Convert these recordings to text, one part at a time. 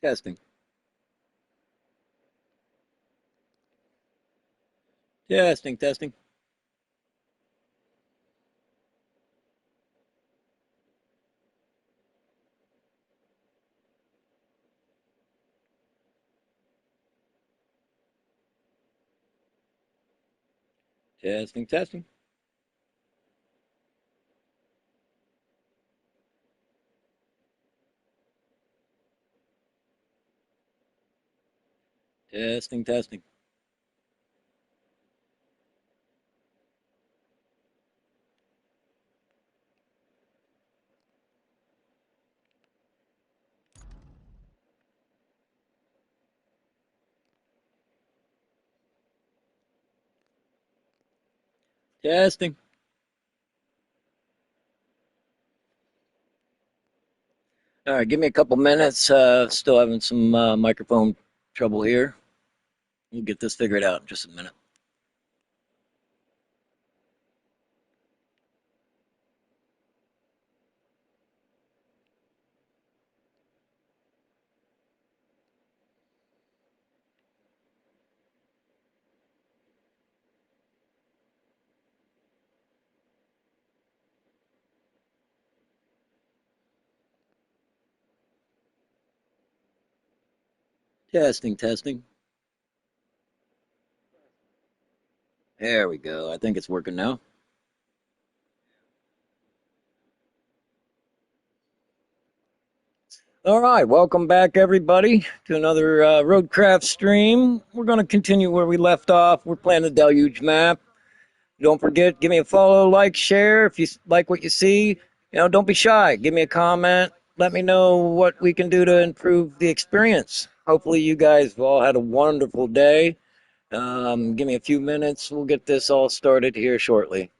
Testing. Testing, testing. Testing, testing. Testing, testing. Testing. All right, give me a couple minutes. Still having some microphone trouble here. We'll get this figured out in just a minute. Testing, testing. There we go. I think it's working now. All right, welcome back, everybody, to another roadcraft stream. We're going to continue where we left off. We're playing the deluge map. Don't forget, give me a follow, like, share. If you like what you see, don't be shy. Give me a comment. Let me know what we can do to improve the experience. Hopefully, you guys have all had a wonderful day. Give me a few minutes. We'll get this all started here shortly.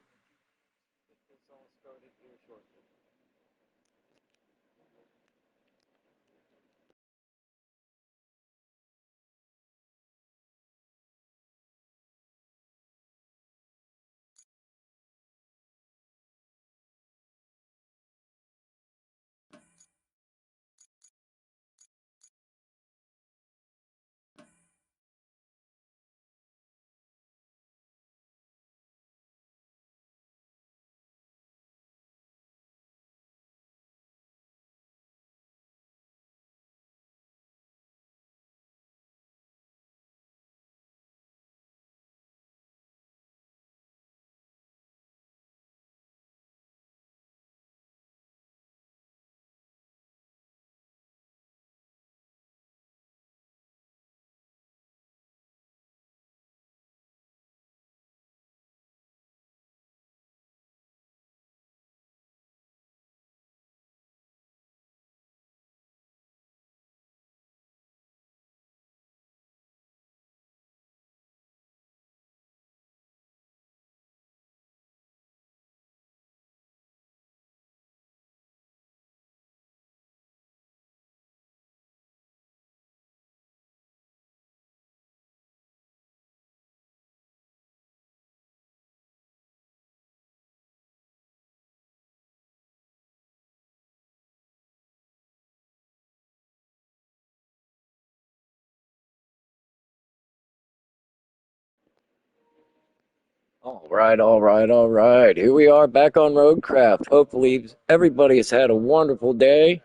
All right, all right, all right. Here we are back on Roadcraft. Hopefully, everybody has had a wonderful day.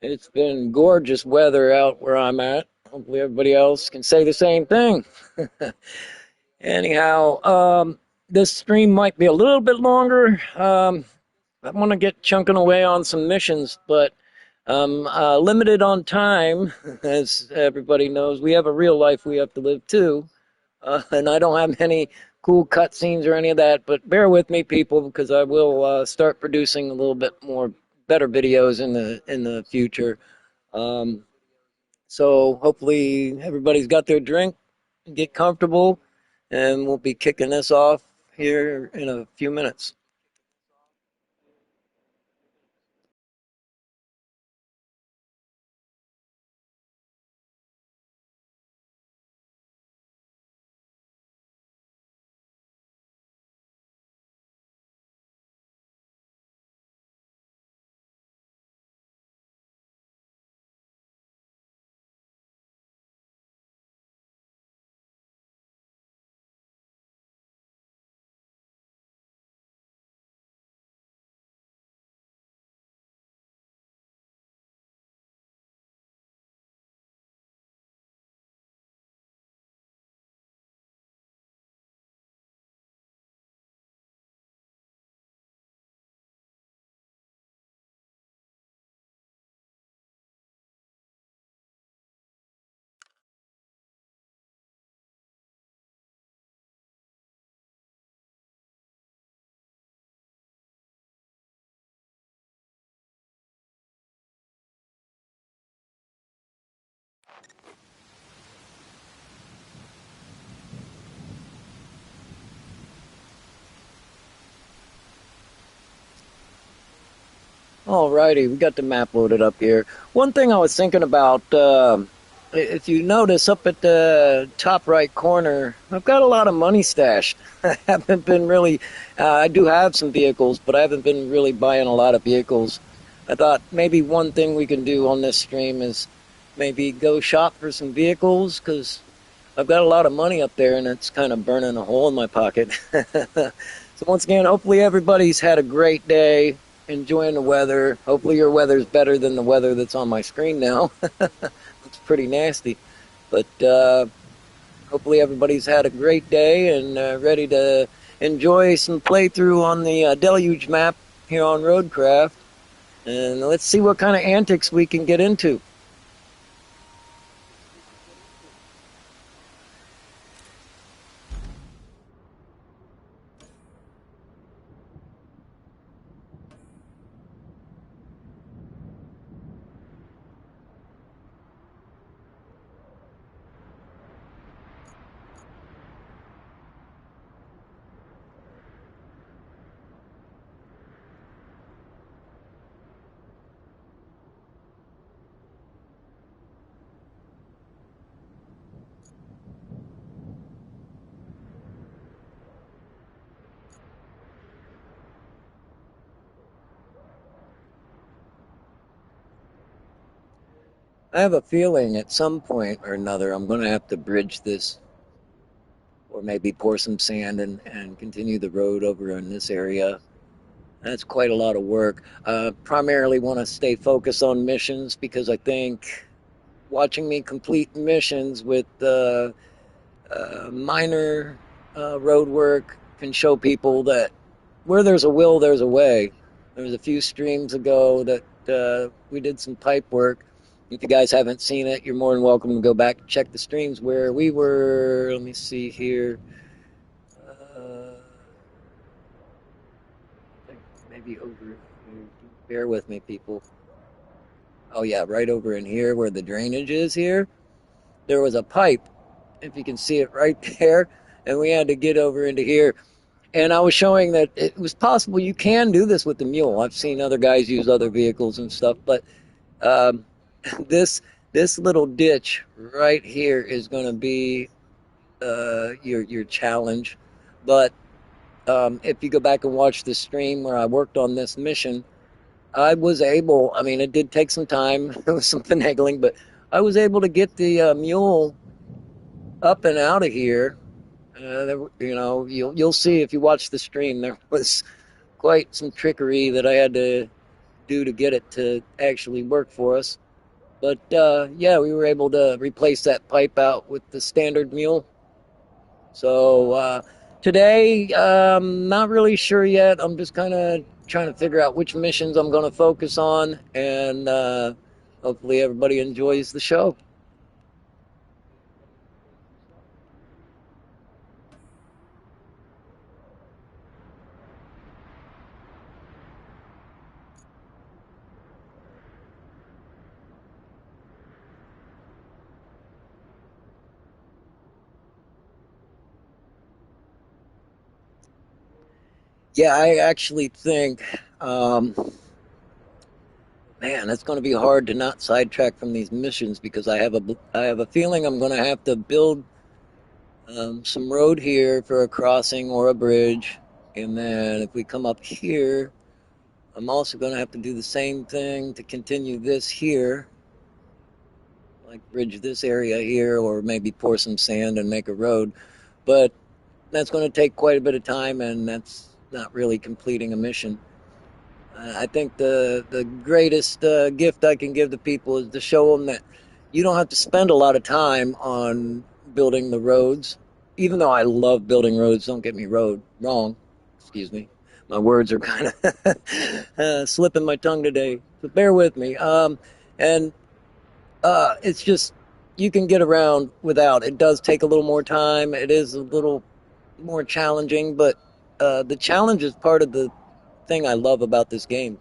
It's been gorgeous weather out where I'm at. Hopefully, everybody else can say the same thing. Anyhow, this stream might be a little bit longer. I want to get chunking away on some missions, but limited on time, as everybody knows. We have a real life we have to live too, and I don't have any cool cutscenes or any of that. But bear with me, people, because I will start producing a little bit more better videos in the future. Um, so hopefully everybody's got their drink, get comfortable, and we'll be kicking this off here in a few minutes. Alrighty, we got the map loaded up here. One thing I was thinking about, if you notice up at the top right corner, I've got a lot of money stashed. I haven't been really, I do have some vehicles, but I haven't been really buying a lot of vehicles. I thought maybe one thing we can do on this stream is maybe go shop for some vehicles because I've got a lot of money up there and it's kind of burning a hole in my pocket. So once again, hopefully everybody's had a great day, enjoying the weather. Hopefully your weather's better than the weather that's on my screen now. It's pretty nasty. But hopefully everybody's had a great day and ready to enjoy some playthrough on the deluge map here on roadcraft. And let's see what kind of antics we can get into. I have a feeling at some point or another I'm going to have to bridge this or maybe pour some sand and continue the road over in this area. That's quite a lot of work. Primarily want to stay focused on missions because I think watching me complete missions with minor road work can show people that where there's a will, there's a way. There was a few streams ago that we did some pipe work. If you guys haven't seen it, you're more than welcome to go back and check the streams where we were. Let me see here. Uh, maybe over here. Bear with me, people. Oh, yeah, right over in here where the drainage is here. There was a pipe, if you can see it right there. And we had to get over into here. And I was showing that it was possible you can do this with the mule. I've seen other guys use other vehicles and stuff, but um, this this little ditch right here is going to be your challenge. But if you go back and watch the stream where I worked on this mission, I was able. I mean, it did take some time. There was some finagling, but I was able to get the mule up and out of here. You'll see if you watch the stream. There was quite some trickery that I had to do to get it to actually work for us. But yeah, we were able to replace that pipe out with the standard mule. So today, not really sure yet. I'm just kind of trying to figure out which missions I'm going to focus on, and hopefully everybody enjoys the show. Yeah, I actually think, um, man, it's going to be hard to not sidetrack from these missions because I have a feeling I'm going to have to build some road here for a crossing or a bridge, and then if we come up here, I'm also going to have to do the same thing to continue this here, like bridge this area here, or maybe pour some sand and make a road. But that's going to take quite a bit of time, and that's not really completing a mission. I think the greatest gift I can give to people is to show them that you don't have to spend a lot of time on building the roads. Even though I love building roads, don't get me wrong. Excuse me, my words are kind of slipping my tongue today, so bear with me. And it's just you can get around without. It does take a little more time. It is a little more challenging, but the challenge is part of the thing I love about this game.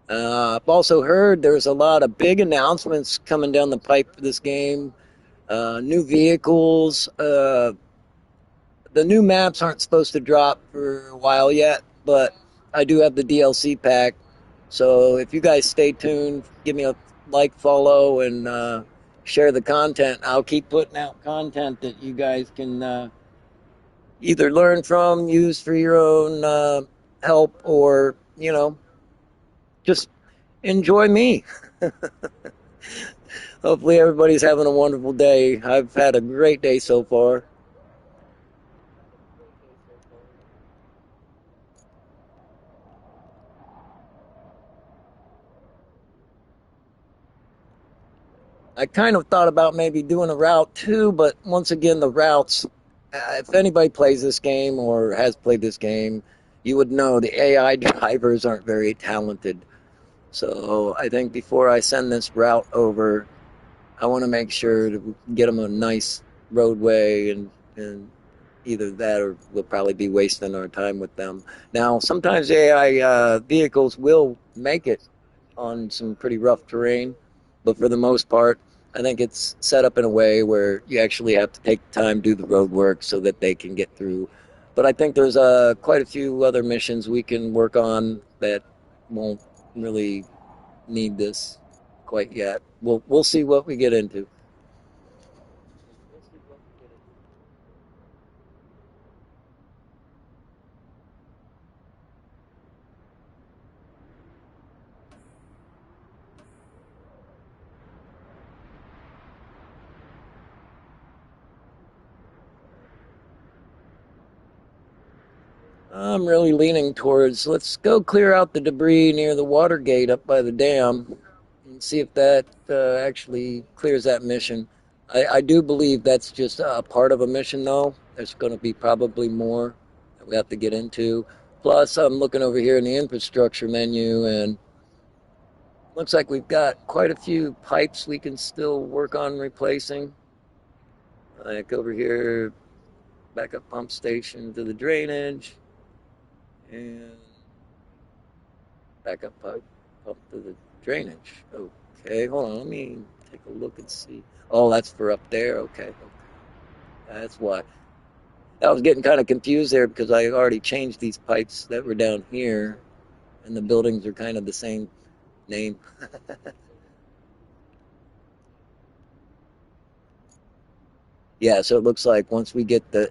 I've also heard there's a lot of big announcements coming down the pipe for this game. New vehicles. The new maps aren't supposed to drop for a while yet, but I do have the DLC pack, So if you guys stay tuned, give me a like, follow, and share the content. I'll keep putting out content that you guys can either learn from, use for your own help, or just enjoy me. Hopefully, everybody's having a wonderful day. I've had a great day so far. I kind of thought about maybe doing a route too, but once again, the routes, if anybody plays this game or has played this game, you would know the AI drivers aren't very talented. So I think before I send this route over, I want to make sure to get them a nice roadway, and either that or we'll probably be wasting our time with them. Now, sometimes AI vehicles will make it on some pretty rough terrain, but for the most part, I think it's set up in a way where you actually have to take time, do the road work so that they can get through. But I think there's quite a few other missions we can work on that won't really need this quite yet. We'll see what we get into. I'm really leaning towards let's go clear out the debris near the water gate up by the dam and see if that actually clears that mission. I do believe that's just a part of a mission, though. There's going to be probably more that we have to get into. Plus, I'm looking over here in the infrastructure menu, and looks like we've got quite a few pipes we can still work on replacing. Like over here, backup pump station to the drainage, and backup pipe up to the drainage. Okay, hold on. Let me take a look and see. Oh, that's for up there. Okay, okay. That's why. I was getting kind of confused there because I already changed these pipes that were down here, and the buildings are kind of the same name. Yeah, so it looks like once we get the,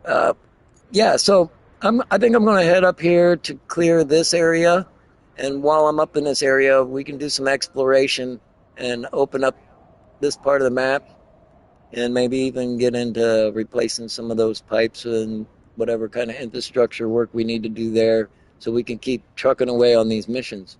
uh, yeah. So I think I'm going to head up here to clear this area, and while I'm up in this area, we can do some exploration and open up this part of the map and maybe even get into replacing some of those pipes and whatever kind of infrastructure work we need to do there so we can keep trucking away on these missions.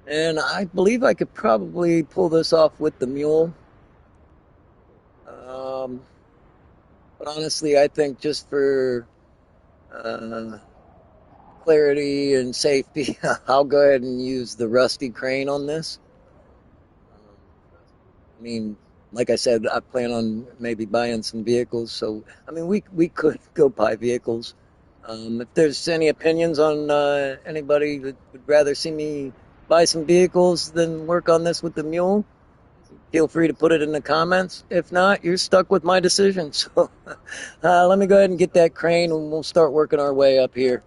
And I believe I could probably pull this off with the mule. Um, but honestly, I think just for uh, clarity and safety, I'll go ahead and use the rusty crane on this. I mean, like I said, I plan on maybe buying some vehicles. So, I mean, we could go buy vehicles. If there's any opinions on anybody that would rather see me buy some vehicles than work on this with the mule, feel free to put it in the comments. If not, you're stuck with my decision. So, let me go ahead and get that crane, and we'll start working our way up here.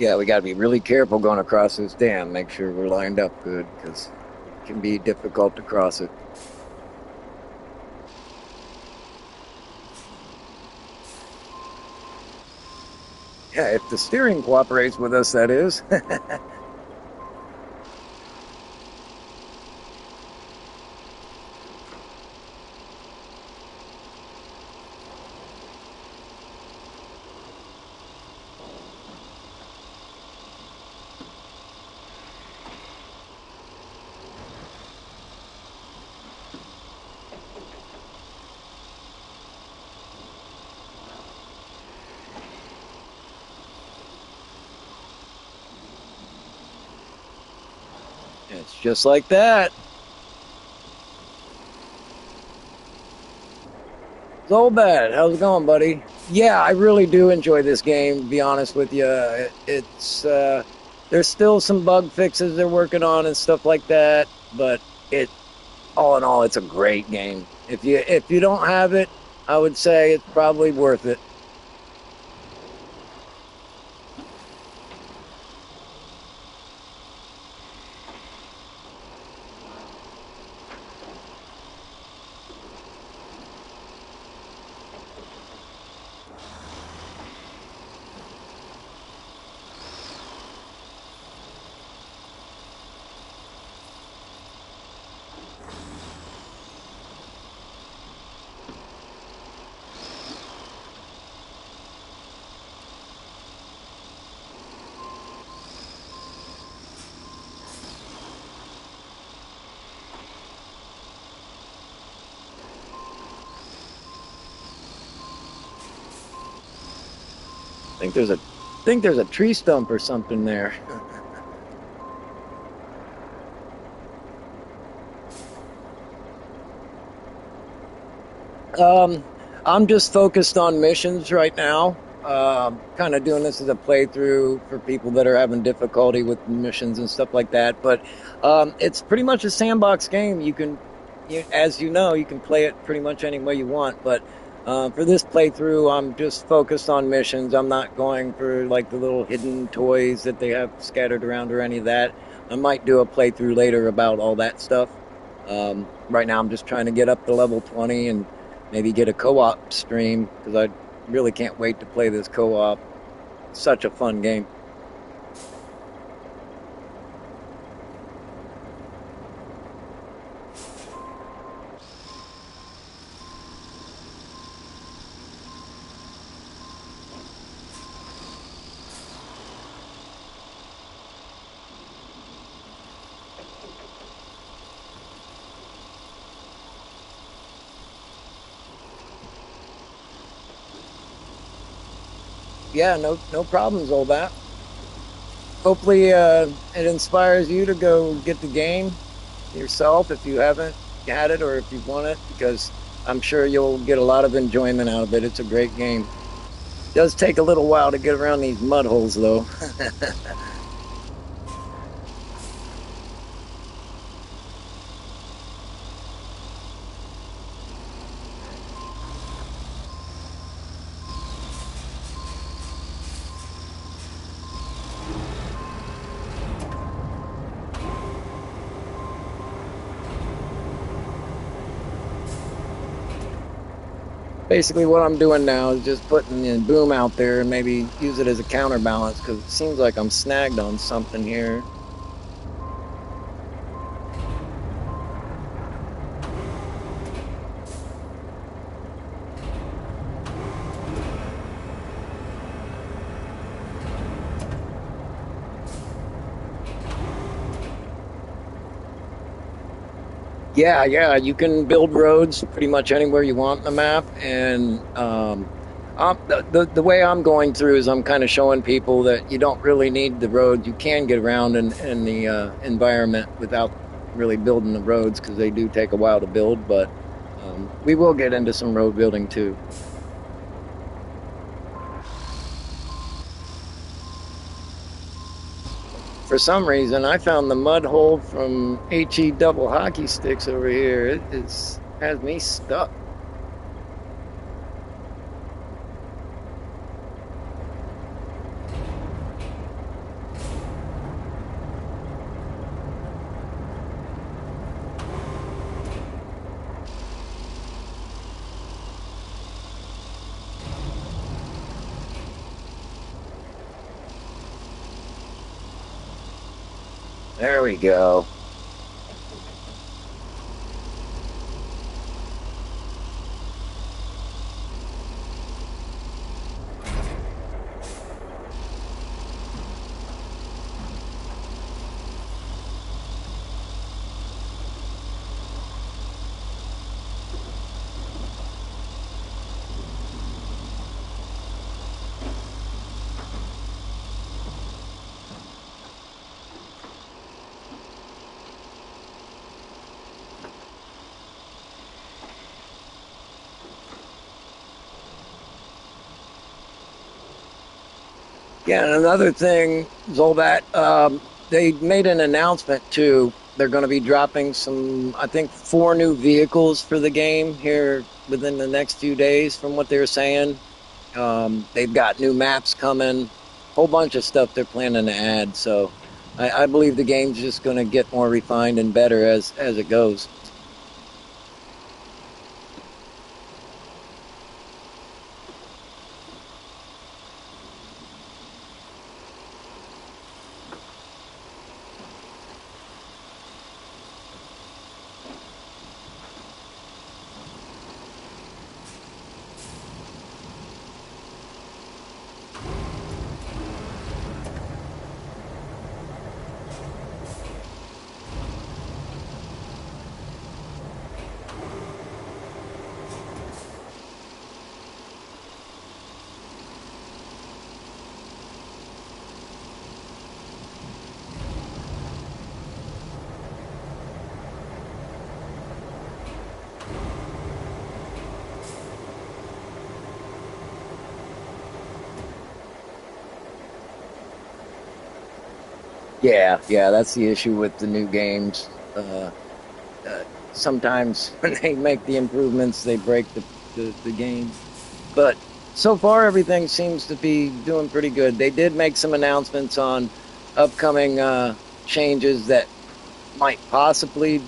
Yeah, we got to be really careful going across this dam. Make sure we're lined up good because it can be difficult to cross it. Yeah, if the steering cooperates with us, that is. It's just like that. Zolbat, how's it going, buddy? Yeah, I really do enjoy this game, to be honest with you. It's there's still some bug fixes they're working on and stuff like that, but it all in all, it's a great game. If you don't have it, I would say it's probably worth it. I think there's a tree stump or something there. Um, I'm just focused on missions right now. Kind of doing this as a playthrough for people that are having difficulty with missions and stuff like that. But it's pretty much a sandbox game. As you know, you can play it pretty much any way you want. But For this playthrough, I'm just focused on missions. I'm not going for like the little hidden toys that they have scattered around or any of that. I might do a playthrough later about all that stuff. Right now, I'm just trying to get up to level 20 and maybe get a co-op stream because I really can't wait to play this co-op. Such a fun game. Yeah, no problems, all that. Hopefully, it inspires you to go get the game yourself if you haven't had it or if you want it, because I'm sure you'll get a lot of enjoyment out of it. It's a great game. It does take a little while to get around these mud holes, though. Basically, what I'm doing now is just putting the boom out there and maybe use it as a counterbalance because it seems like I'm snagged on something here. Yeah, you can build roads pretty much anywhere you want on the map, and the way I'm going through is I'm kind of showing people that you don't really need the roads. You can get around in the environment without really building the roads because they do take a while to build. But we will get into some road building too. For some reason, I found the mud hole from HE double hockey sticks over here. Has me stuck. There we go. Yeah, and another thing, Zolbat, they made an announcement too. They're going to be dropping some, I think, 4 new vehicles for the game here within the next few days, from what they're saying. They've got new maps coming, whole bunch of stuff they're planning to add. So I believe the game's just going to get more refined and better as it goes. Yeah, that's the issue with the new games. Uh, sometimes when they make the improvements, they break the game. But so far, everything seems to be doing pretty good. They did make some announcements on upcoming changes that might possibly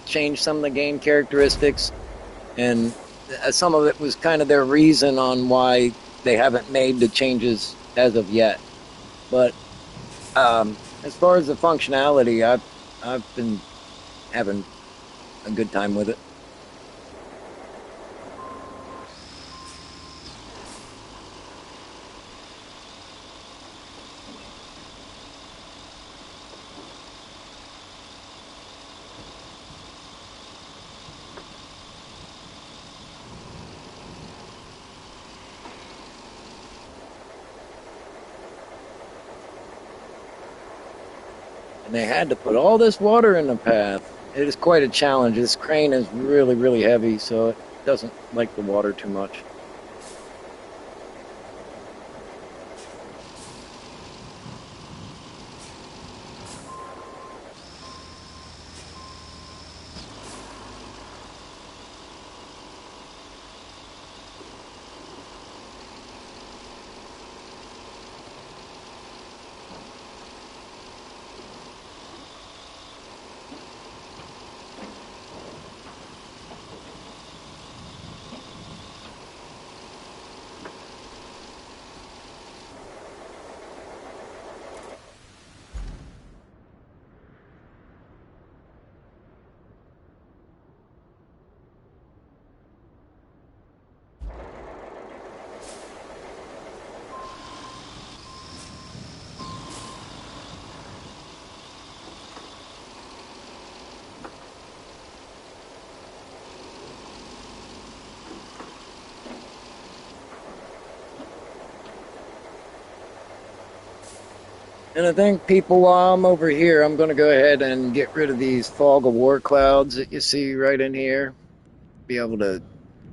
change some of the game characteristics, and some of it was kind of their reason on why they haven't made the changes as of yet. But as far as the functionality, I've been having a good time with it. And they had to put all this water in the path. It is quite a challenge. This crane is really, really heavy, so it doesn't like the water too much. And I think, people, while I'm over here, I'm going to go ahead and get rid of these fog of war clouds that you see right in here. Be able to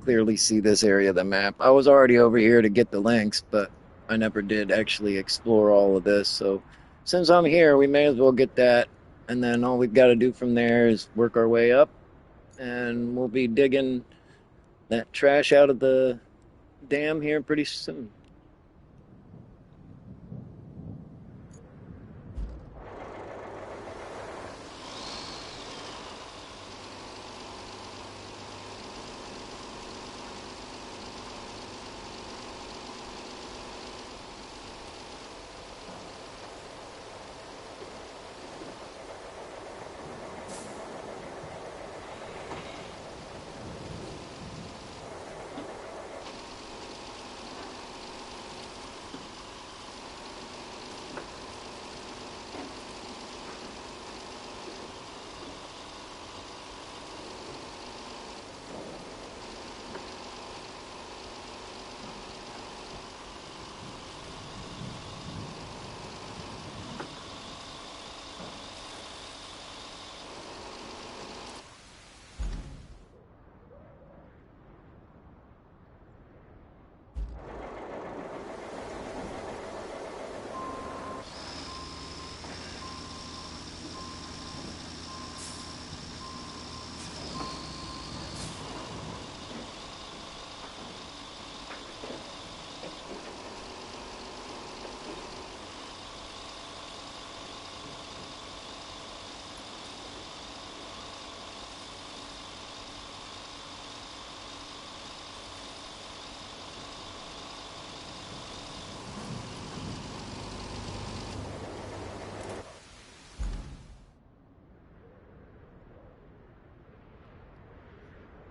clearly see this area of the map. I was already over here to get the links, but I never did actually explore all of this. So since I'm here, we may as well get that. And then all we've got to do from there is work our way up, and we'll be digging that trash out of the dam here pretty soon.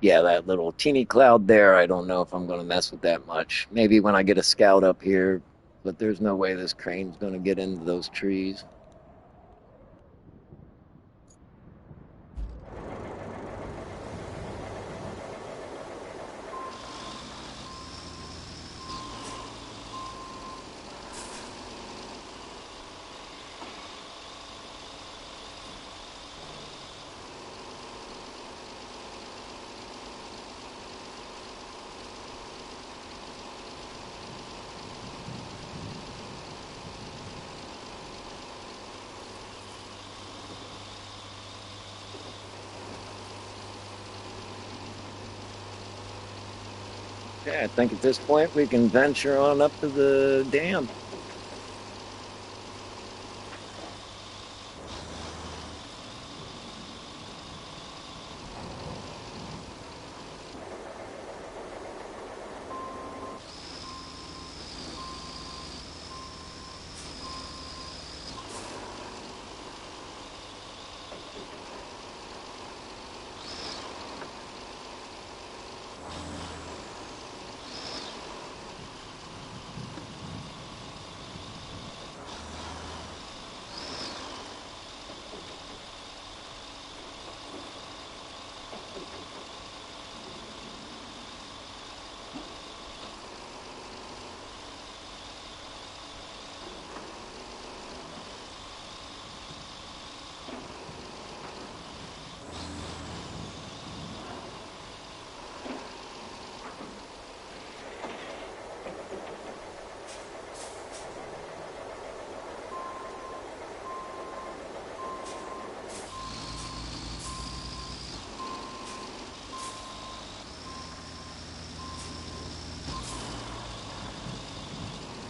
Yeah, that little teeny cloud there, I don't know if I'm going to mess with that much. Maybe when I get a scout up here, but there's no way this crane's going to get into those trees. Okay, I think at this point we can venture on up to the dam.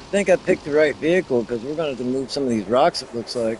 I think I picked the right vehicle because we're going to have to move some of these rocks, it looks like.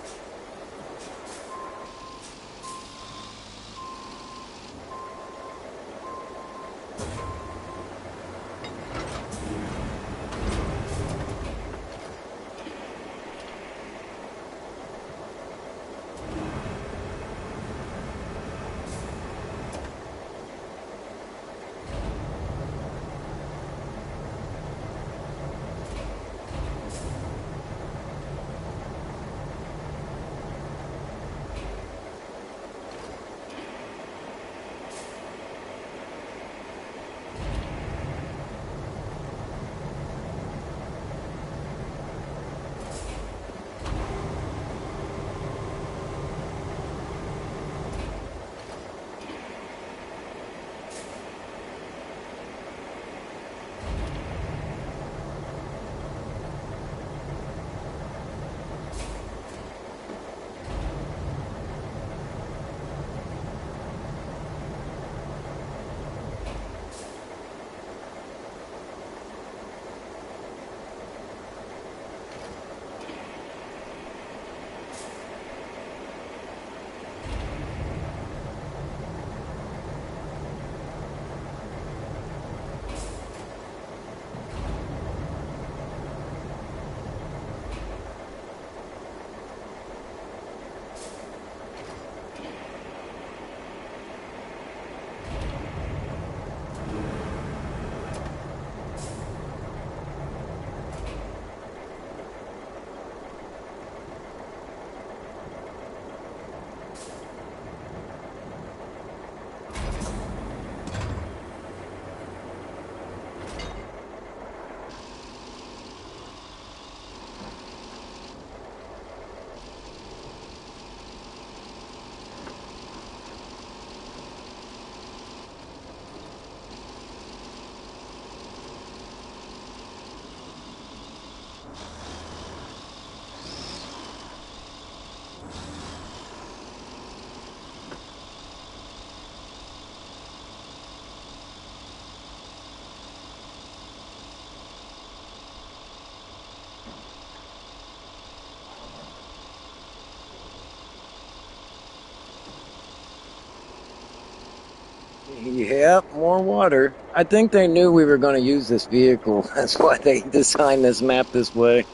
Yep, more water. I think they knew we were going to use this vehicle. That's why they designed this map this way.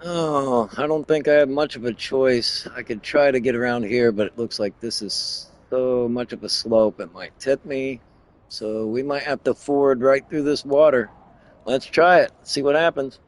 Oh, I don't think I have much of a choice. I could try to get around here, but it looks like this is so much of a slope, it might tip me. So we might have to ford right through this water. Let's try it, see what happens.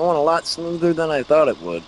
going a lot smoother than I thought it would.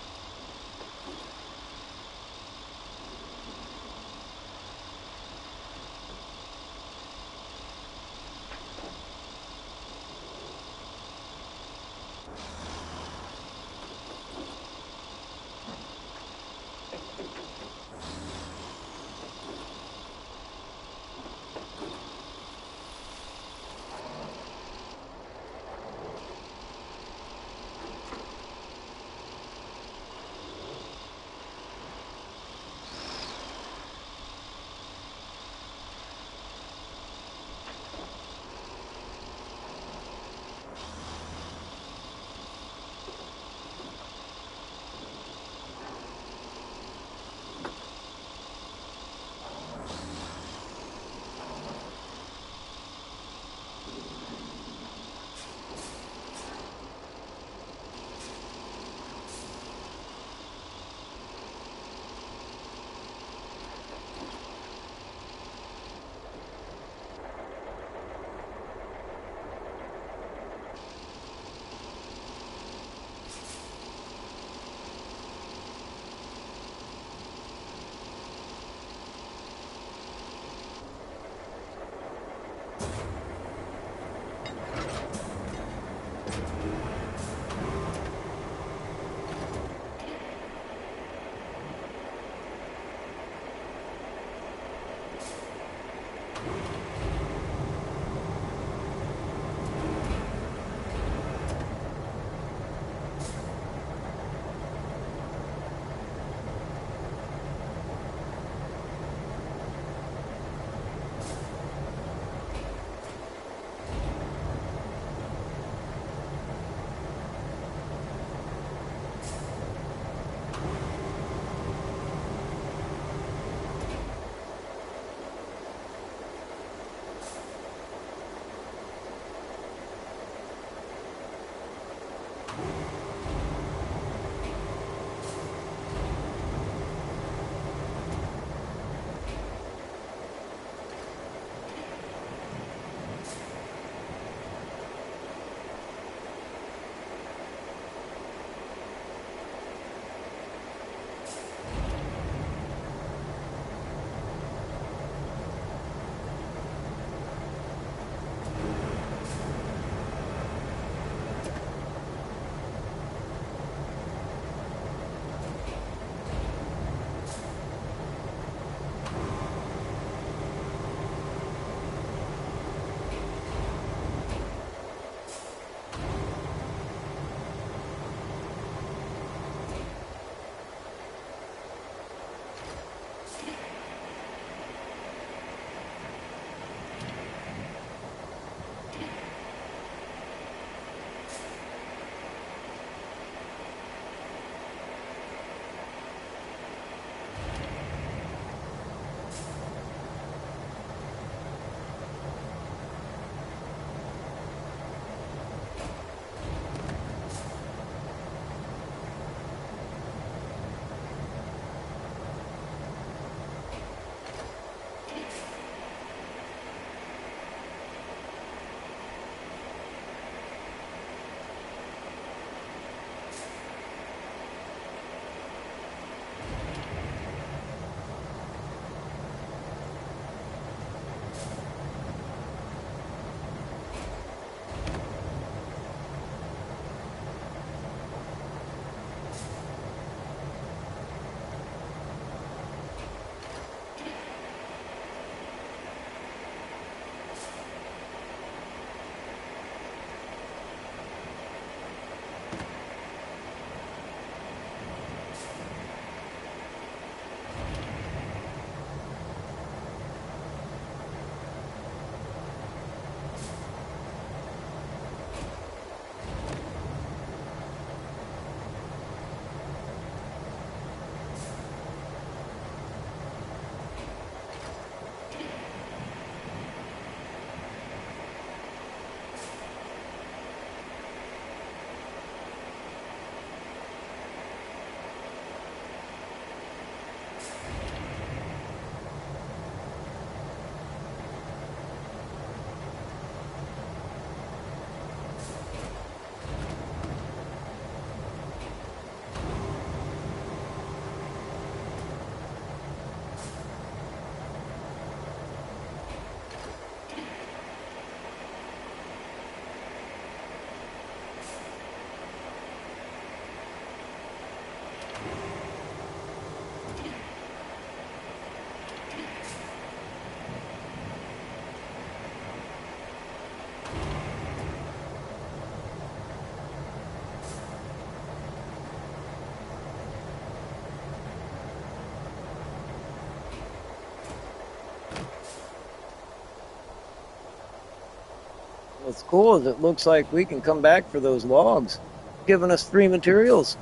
What's cool is it looks like we can come back for those logs, giving us free materials.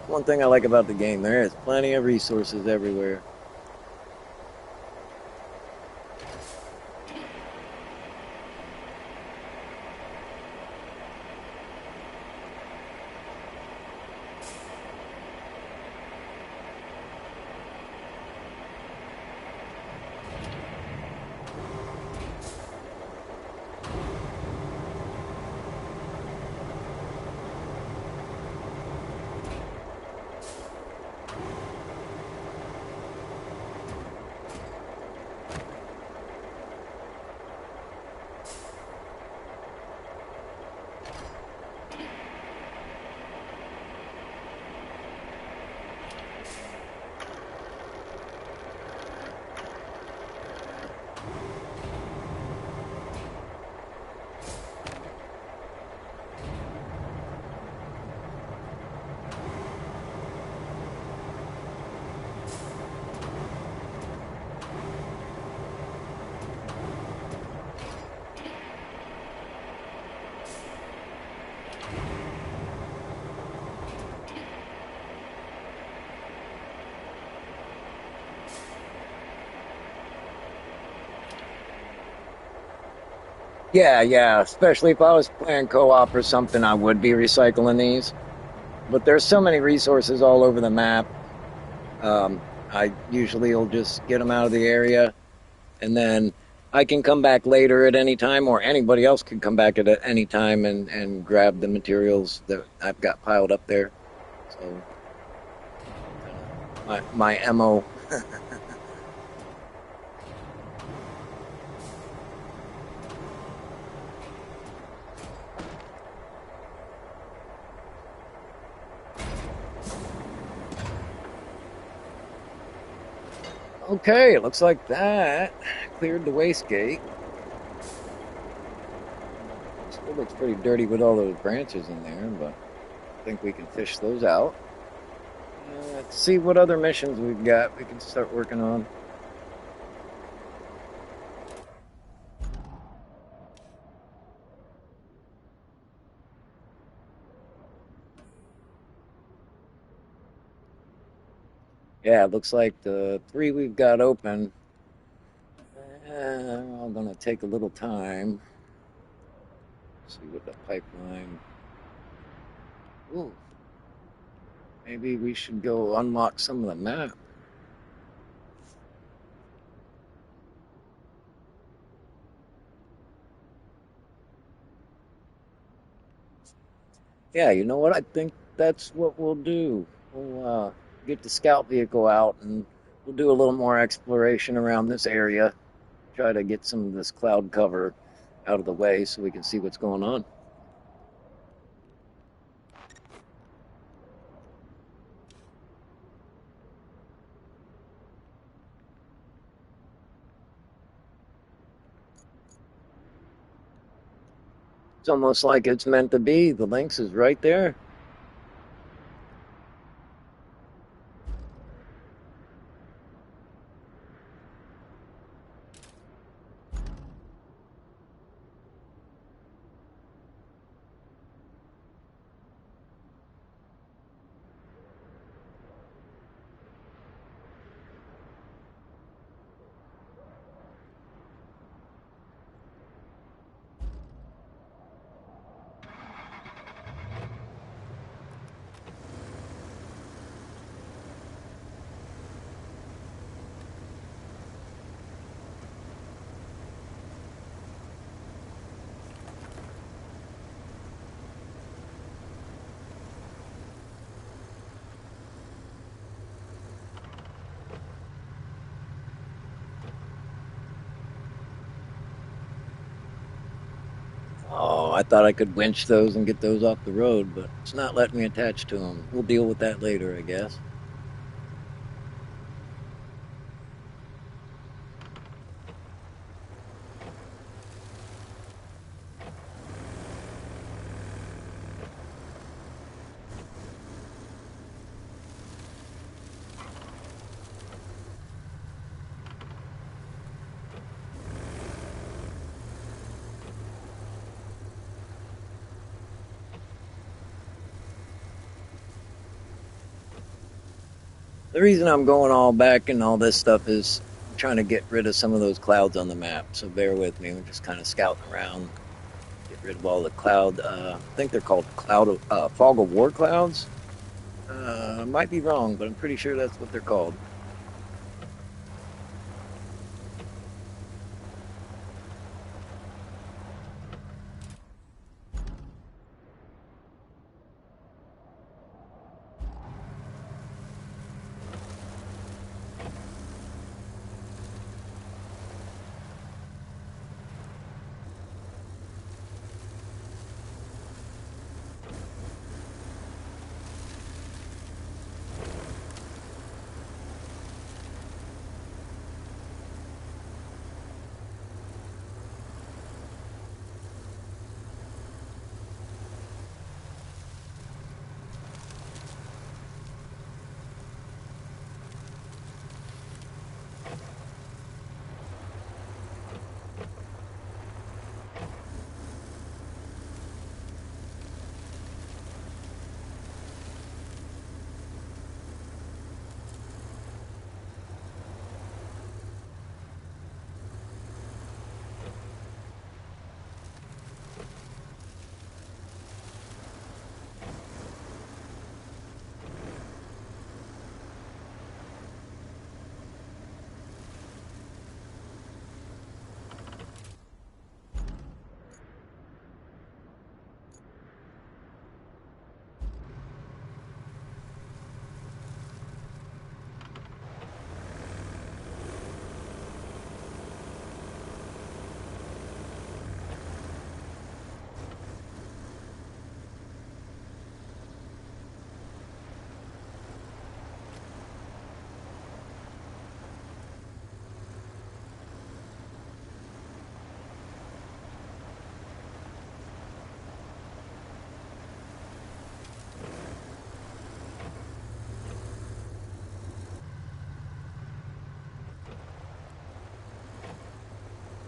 One thing I like about the game, there is plenty of resources everywhere. Yeah. Especially if I was playing co-op or something, I would be recycling these. But there's so many resources all over the map. I usually will just get them out of the area, and then I can come back later at any time, or anybody else can come back at any time and grab the materials that I've got piled up there. So, my MO. Okay, it looks like that cleared the waste gate. Still looks pretty dirty with all those branches in there, but I think we can fish those out. Let's see what other missions we've got we can start working on. Yeah, it looks like the three we've got open are all going to take a little time. See what the pipeline. Ooh, maybe we should go unlock some of the map. Yeah, you know what? I think that's what we'll do. We'll get the scout vehicle out and we'll do a little more exploration around this area. Try to get some of this cloud cover out of the way so we can see what's going on. It's almost like it's meant to be. The Lynx is right there. Oh, I thought I could winch those and get those off the road, but it's not letting me attach to them. We'll deal with that later, I guess. The reason I'm going all back and all this stuff is I'm trying to get rid of some of those clouds on the map. So bear with me. We're just kind of scouting around, get rid of all the cloud. I think they're called fog of war clouds. I might be wrong, but I'm pretty sure that's what they're called.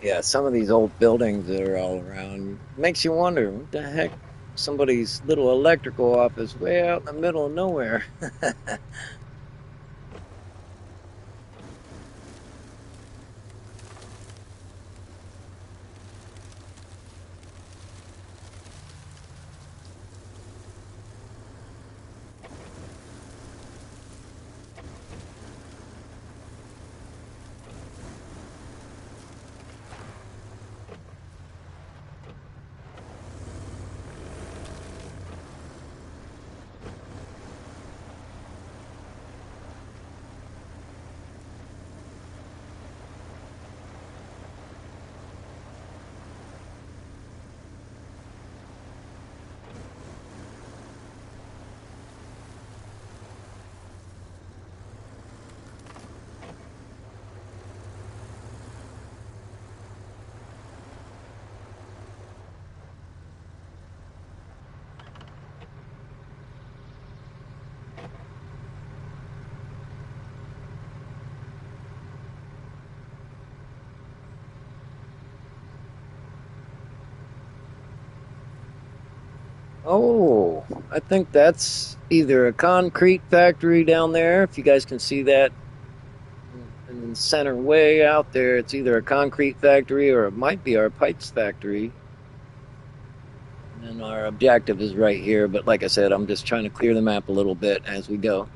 Yeah, some of these old buildings that are all around makes you wonder what the heck. Somebody's little electrical office way out in the middle of nowhere. Oh, I think that's either a concrete factory down there. If you guys can see that in the center way out there, it's either a concrete factory or it might be our pipes factory. And then our objective is right here. But like I said, I'm just trying to clear the map a little bit as we go.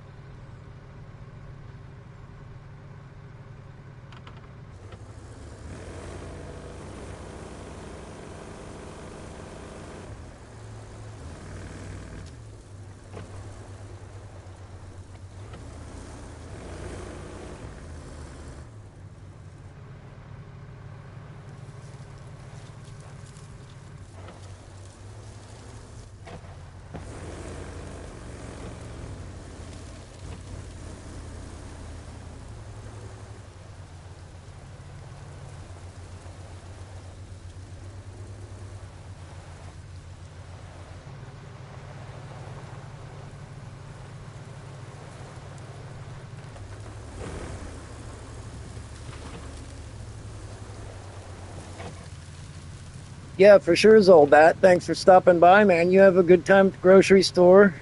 Yeah, for sure, Zolbat. Thanks for stopping by, man. You have a good time at the grocery store.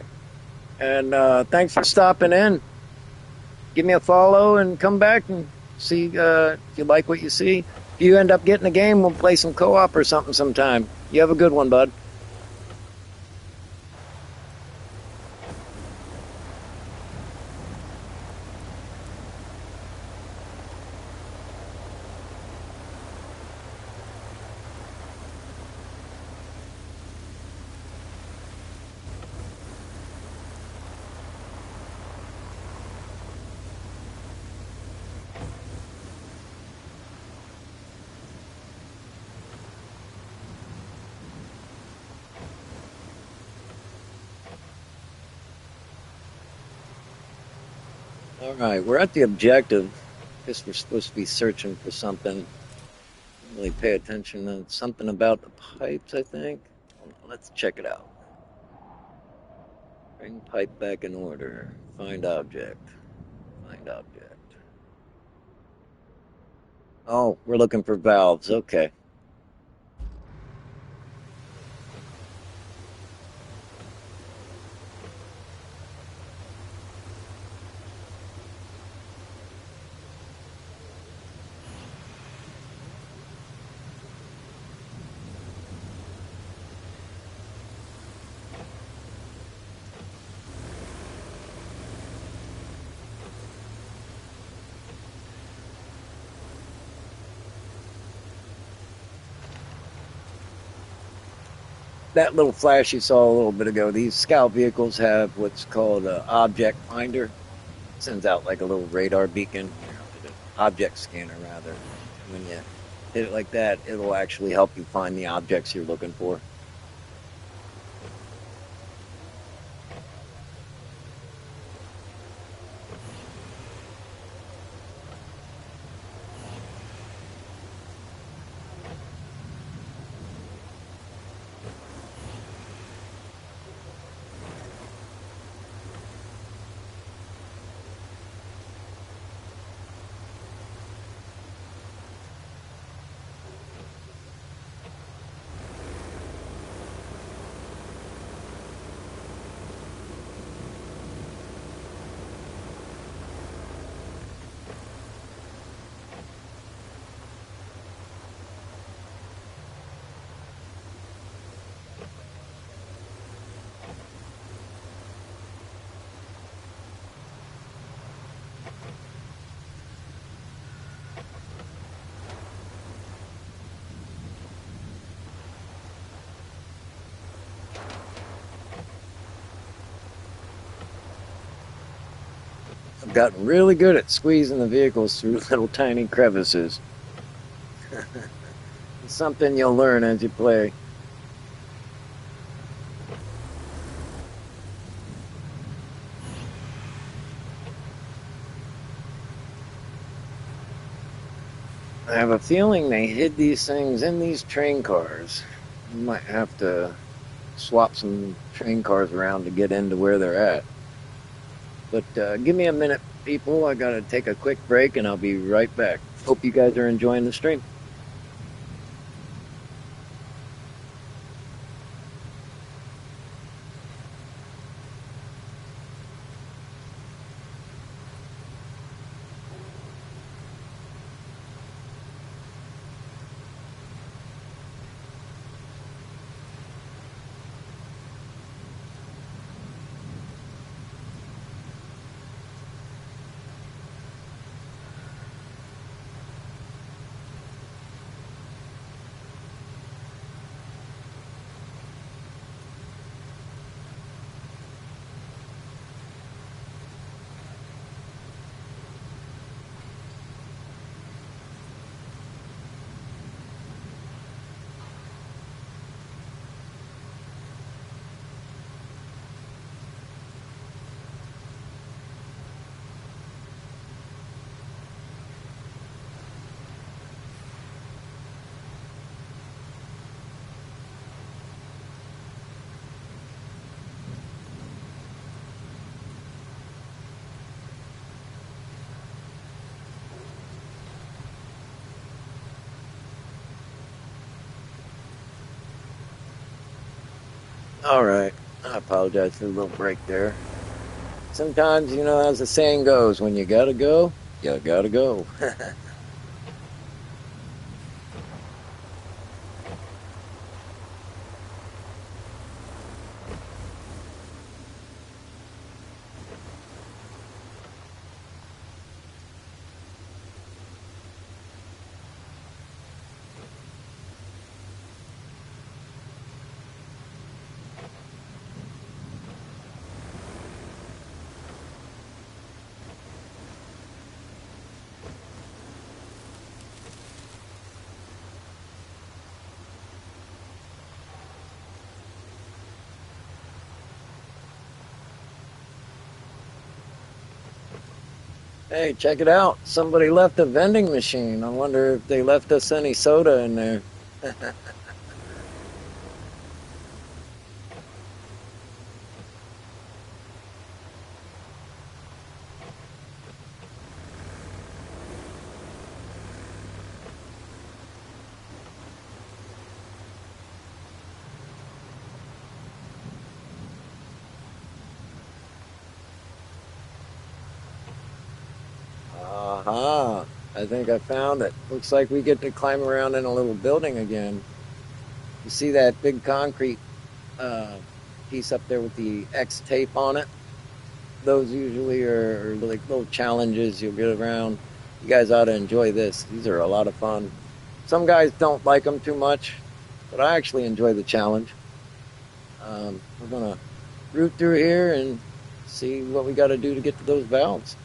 And thanks for stopping in. give me a follow and come back and see if you like what you see. If you end up getting a game, we'll play some co-op or something sometime. You have a good one, bud. All right, we're at the objective. Guess we're supposed to be searching for something. Didn't really pay attention to something about the pipes, I think. Hold on, let's check it out. Bring pipe back in order. Find object. Find object. Oh, we're looking for valves. Okay. That little flash you saw a little bit ago, these scout vehicles have what's called an object finder. It sends out like a little radar beacon, an object scanner rather. When you hit it like that, it'll actually help you find the objects you're looking for. I've gotten really good at squeezing the vehicles through little tiny crevices. It's something you'll learn as you play. I have a feeling they hid these things in these train cars. You might have to swap some train cars around to get into where they're at. But give me a minute, people. I gotta take a quick break and I'll be right back. Hope you guys are enjoying the stream. All right. I apologize for the little break there. sometimes, as the saying goes, when you gotta go, you gotta go. Hey, check it out. Somebody left a vending machine. I wonder if they left us any soda in there. Aha. I think I found it. Looks like we get to climb around in a little building again. You see that big concrete uh, piece up there with the X tape on it? Those usually are like little challenges you'll get around. You guys ought to enjoy this. These are a lot of fun. Some guys don't like them too much, but I actually enjoy the challenge. We're gonna root through here and see what we got to do to get to those valves.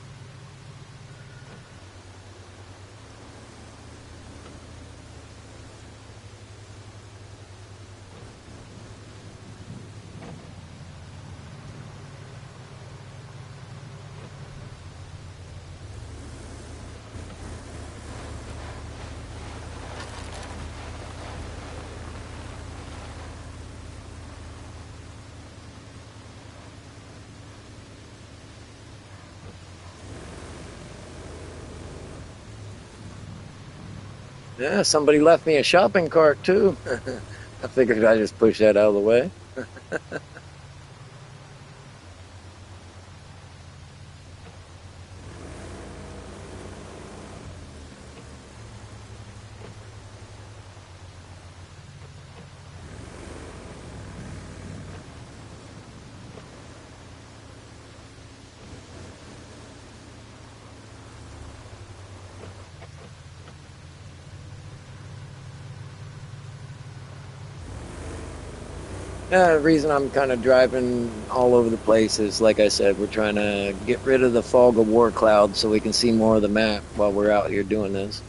Yeah, somebody left me a shopping cart too. I figured I just push that out of the way. Yeah, the reason I'm kind of driving all over the place is, like I said, we're trying to get rid of the fog of war clouds so we can see more of the map while we're out here doing this.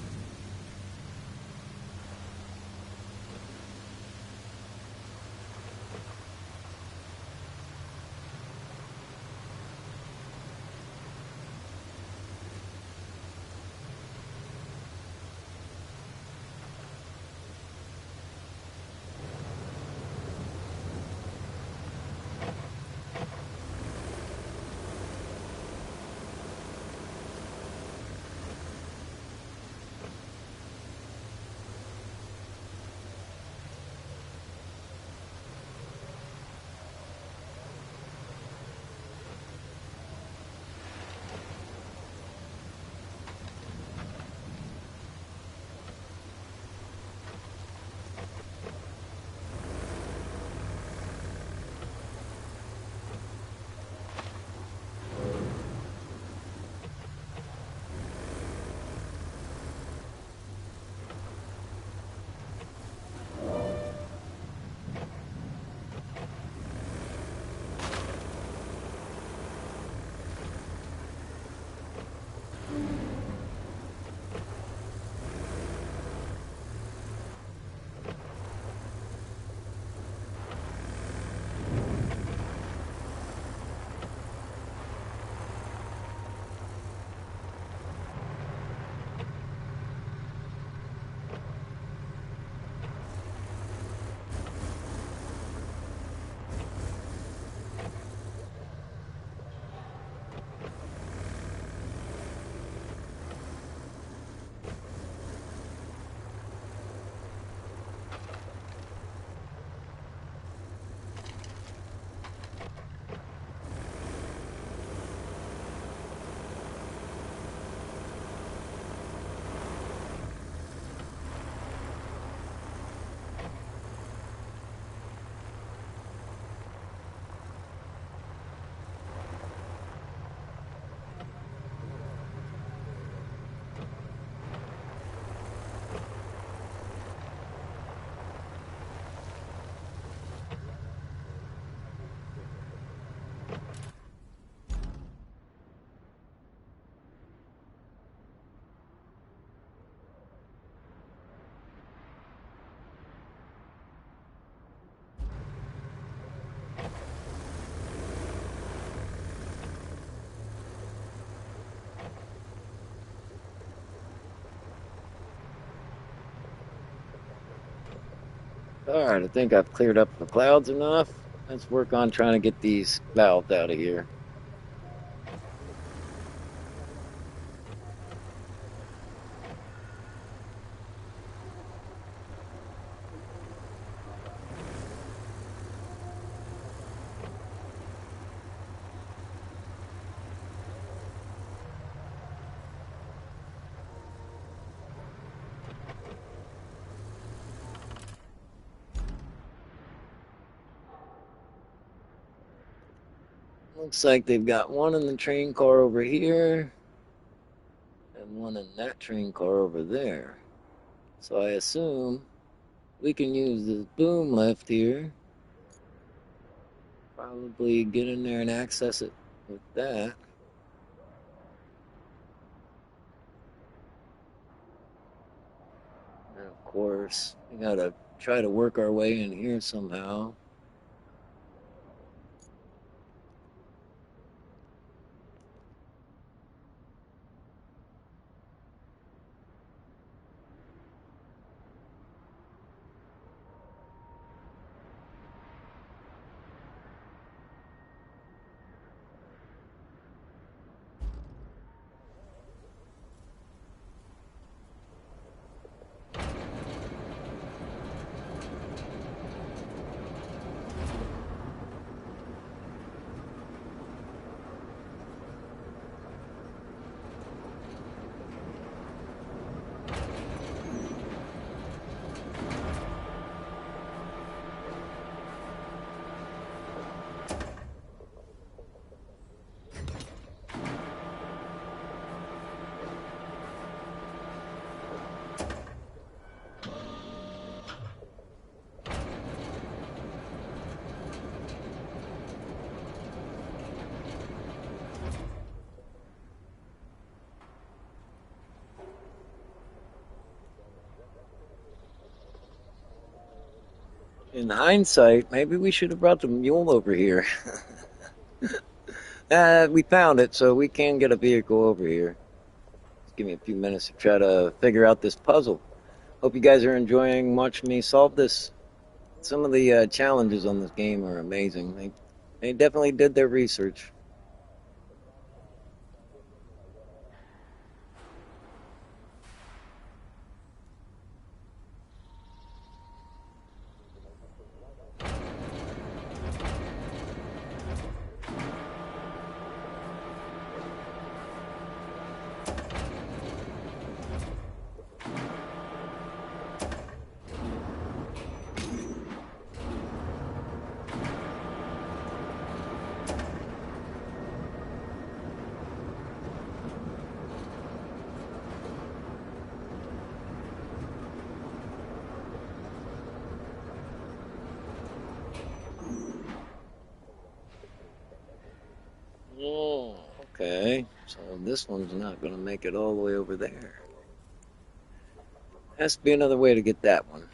All right, I think I've cleared up the clouds enough. Let's work on trying to get these valves out of here. Looks like they've got one in the train car over here and one in that train car over there. So I assume we can use this boom lift here. Probably get in there and access it with that. And of course, we gotta try to work our way in here somehow. In hindsight, maybe we should have brought the mule over here. We found it, so we can get a vehicle over here. Just give me a few minutes to try to figure out this puzzle. Hope you guys are enjoying watching me solve this. Some of the challenges on this game are amazing. They definitely did their research. Oh, okay. So this one's not going to make it all the way over there. Has to be another way to get that one.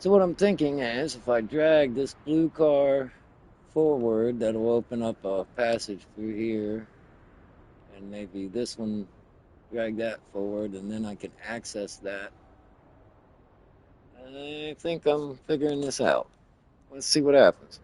So what I'm thinking is if I drag this blue car forward, that'll open up a passage through here. And maybe this one, drag that forward, and then I can access that. I think I'm figuring this out. Let's see what happens.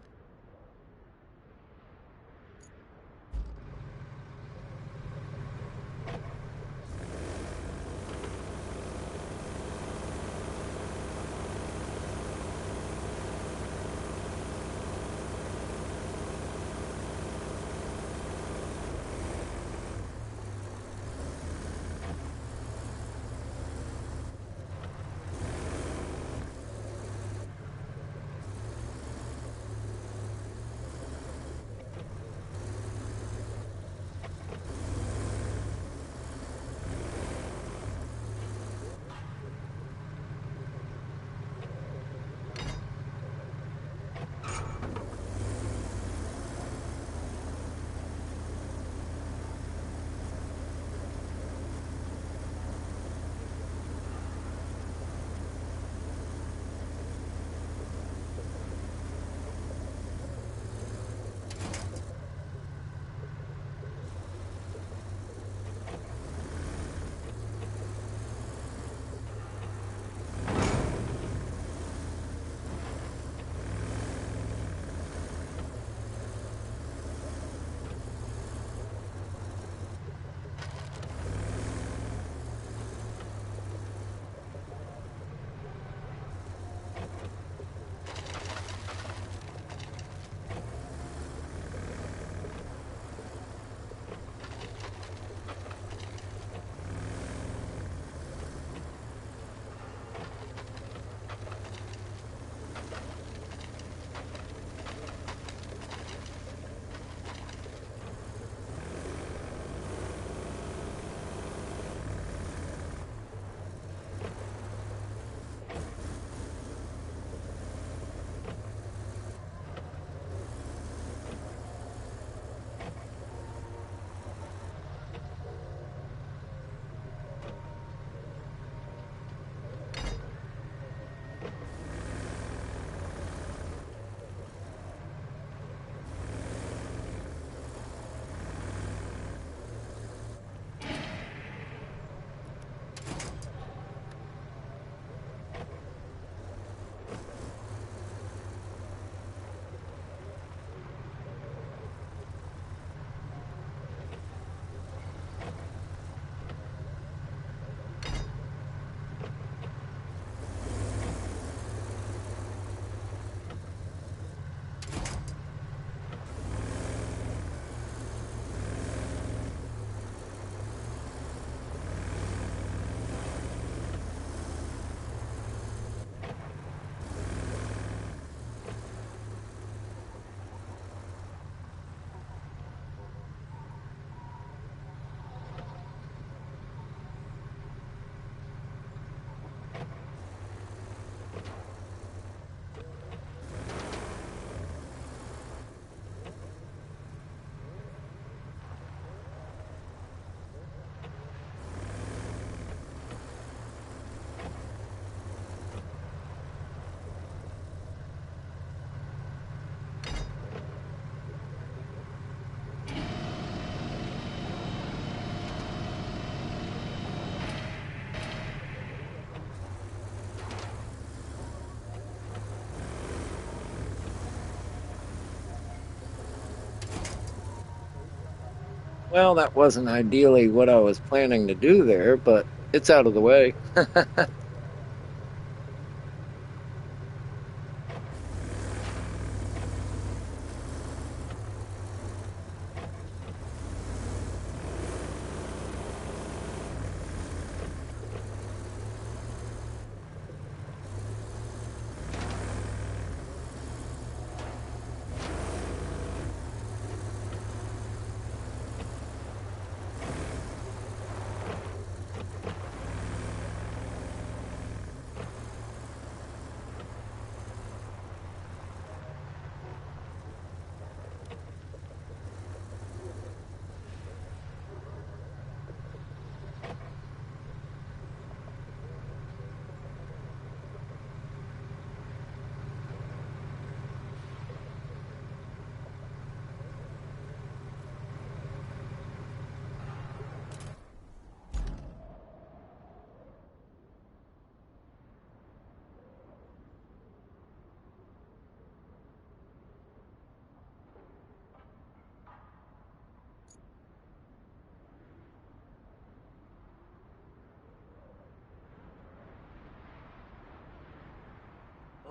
Well, that wasn't ideally what I was planning to do there, but it's out of the way.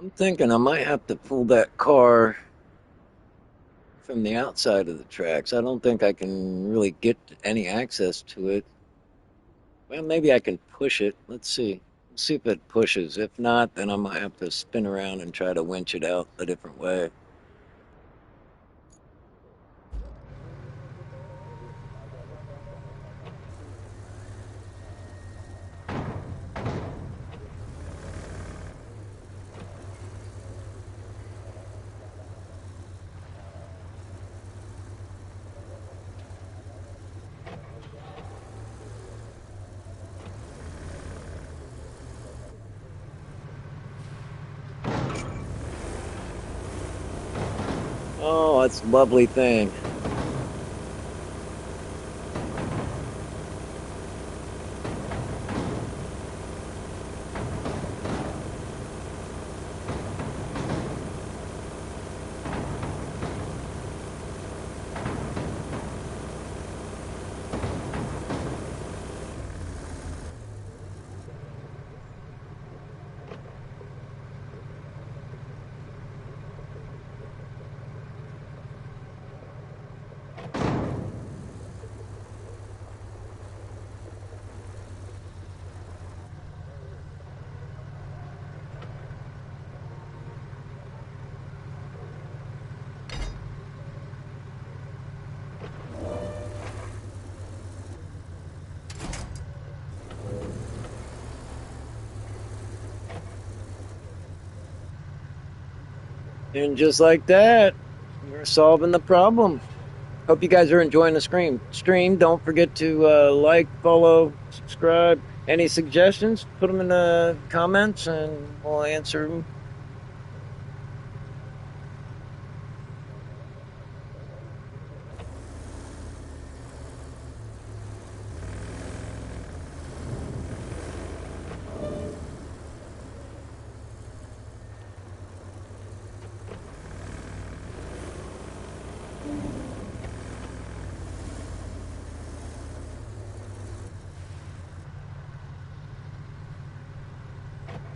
I'm thinking I might have to pull that car from the outside of the tracks. I don't think I can really get any access to it. Well, maybe I can push it. Let's see. See if it pushes. If not, then I might have to spin around and try to winch it out a different way. Oh, that's a lovely thing. And just like that, we're solving the problem. Hope you guys are enjoying the stream. Don't forget to like, follow, subscribe. Any suggestions? Put them in the comments and we'll answer them.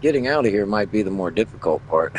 Getting out of here might be the more difficult part.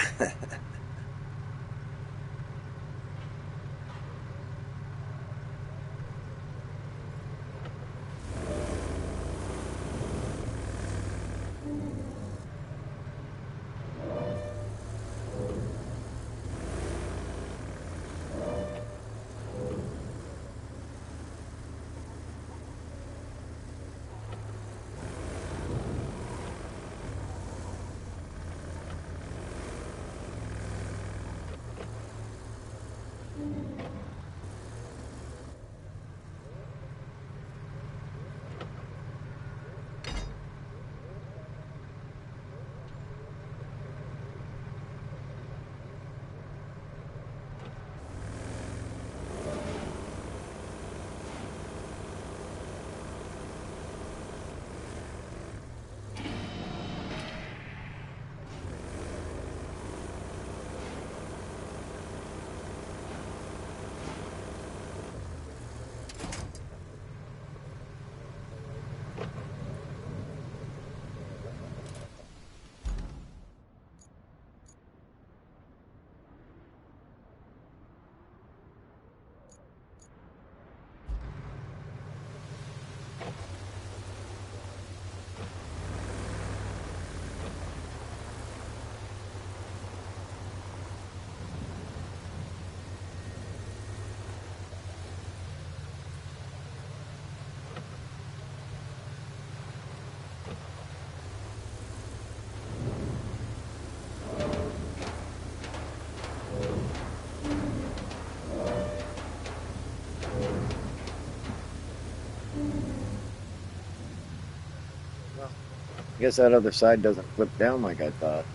guess that other side doesn't flip down like I thought.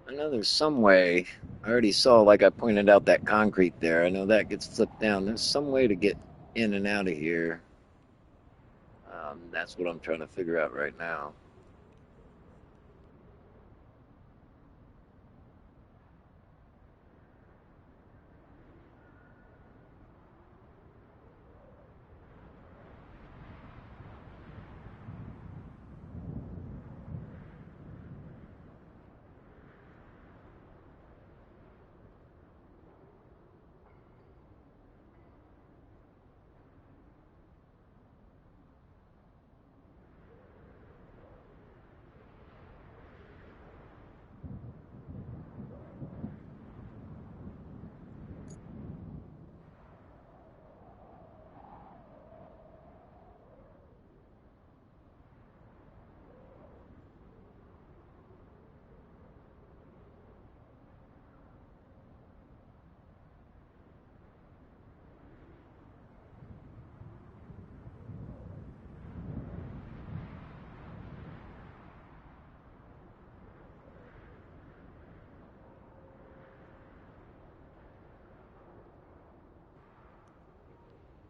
I know there's some way. I already saw, like I pointed out, that concrete there. I know that gets flipped down. There's some way to get in and out of here. That's what I'm trying to figure out right now.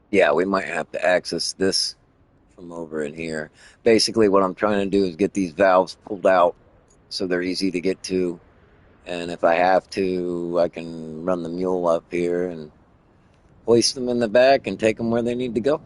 Yeah, we might have to access this from over in here. Basically, what I'm trying to do is get these valves pulled out so they're easy to get to. And if I have to, I can run the mule up here and hoist them in the back and take them where they need to go.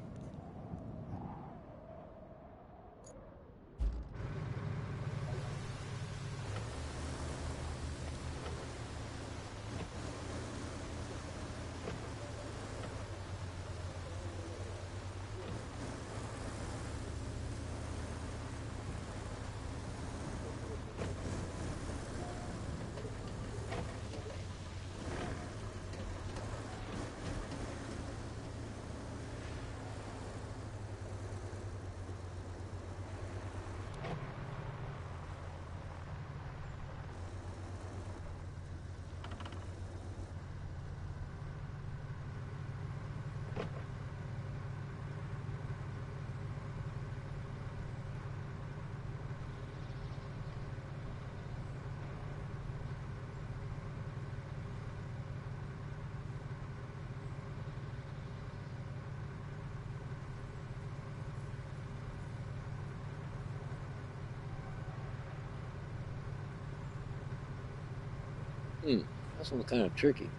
This one's kind of tricky.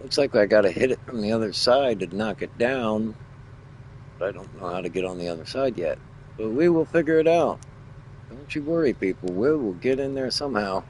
Looks like I got to hit it from the other side to knock it down, but I don't know how to get on the other side yet. But we will figure it out. Don't you worry, people. We will get in there somehow.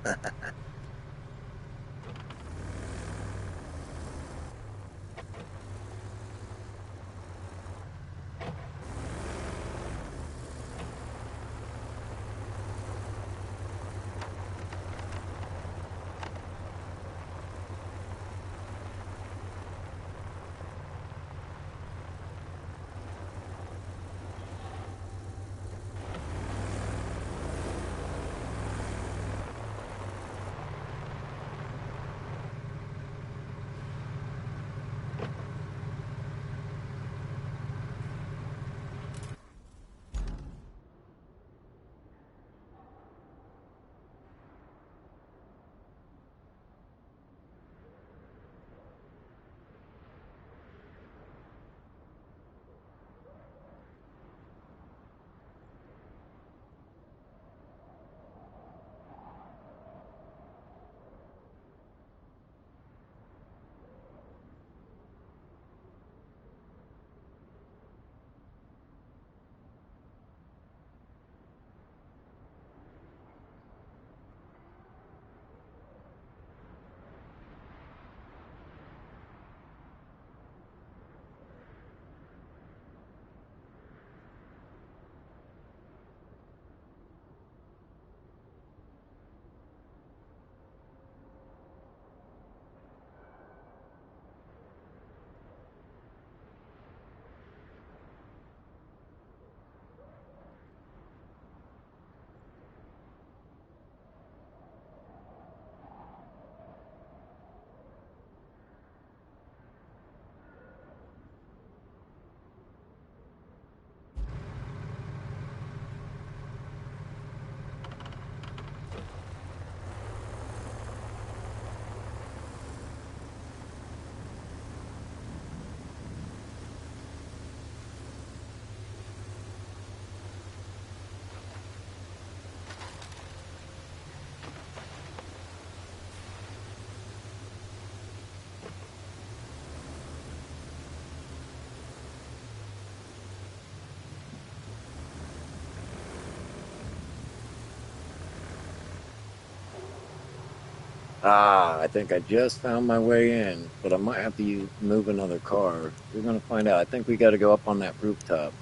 Ah, I think I just found my way in, but I might have to move another car. We're gonna find out. I think we got to go up on that rooftop.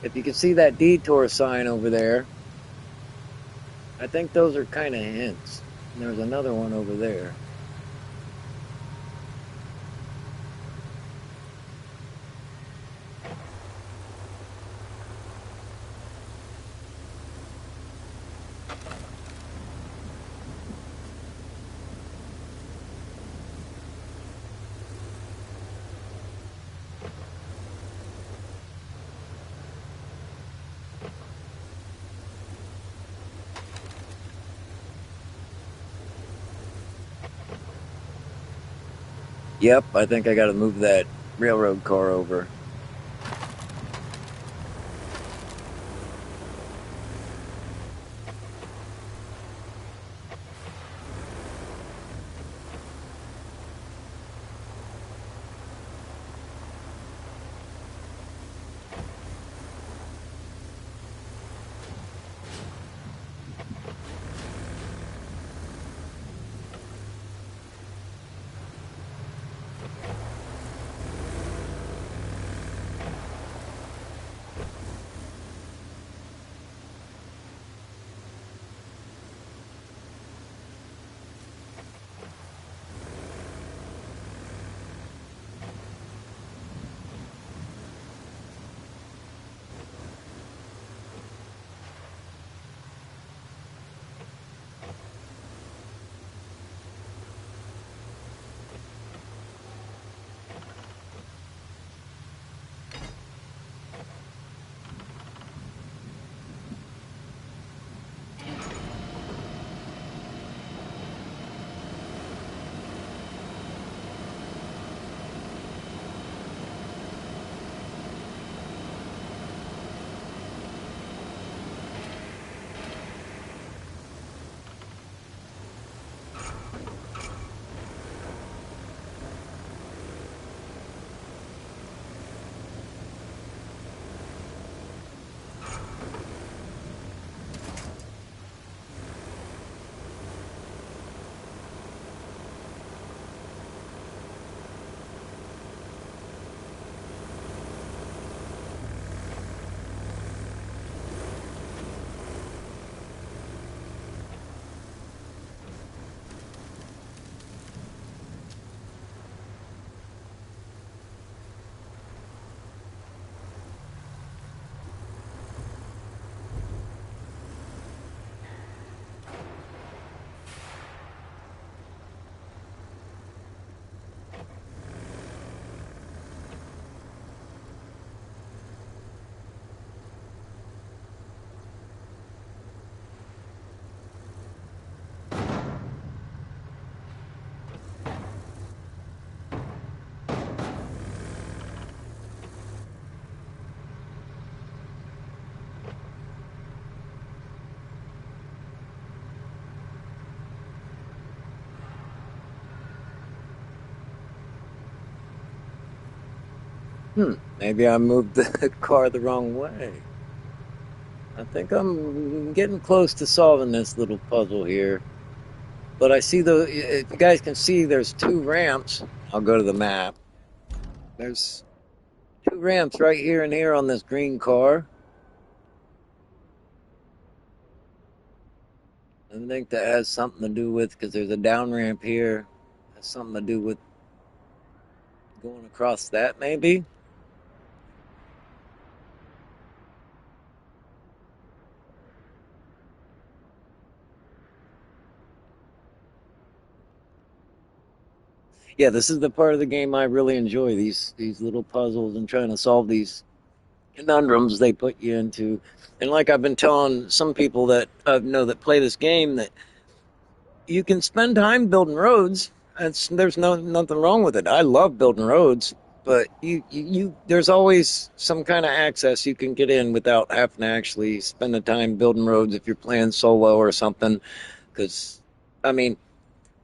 If you can see that detour sign over there, I think those are kind of hints. And there's another one over there. Yep, I think I got to move that railroad car over. Maybe I moved the car the wrong way. I think I'm getting close to solving this little puzzle here. But I see if you guys can see, there's two ramps. I'll go to the map. There's two ramps right here and here on this green car. I think that has something to do with, because there's a down ramp here. Has something to do with going across that, maybe? Yeah, this is the part of the game I really enjoy. These little puzzles and trying to solve these conundrums they put you into. And like I've been telling some people that I know that play this game, that you can spend time building roads. There's nothing wrong with it. I love building roads, but there's always some kind of access you can get in without having to actually spend the time building roads if you're playing solo or something. Because I mean,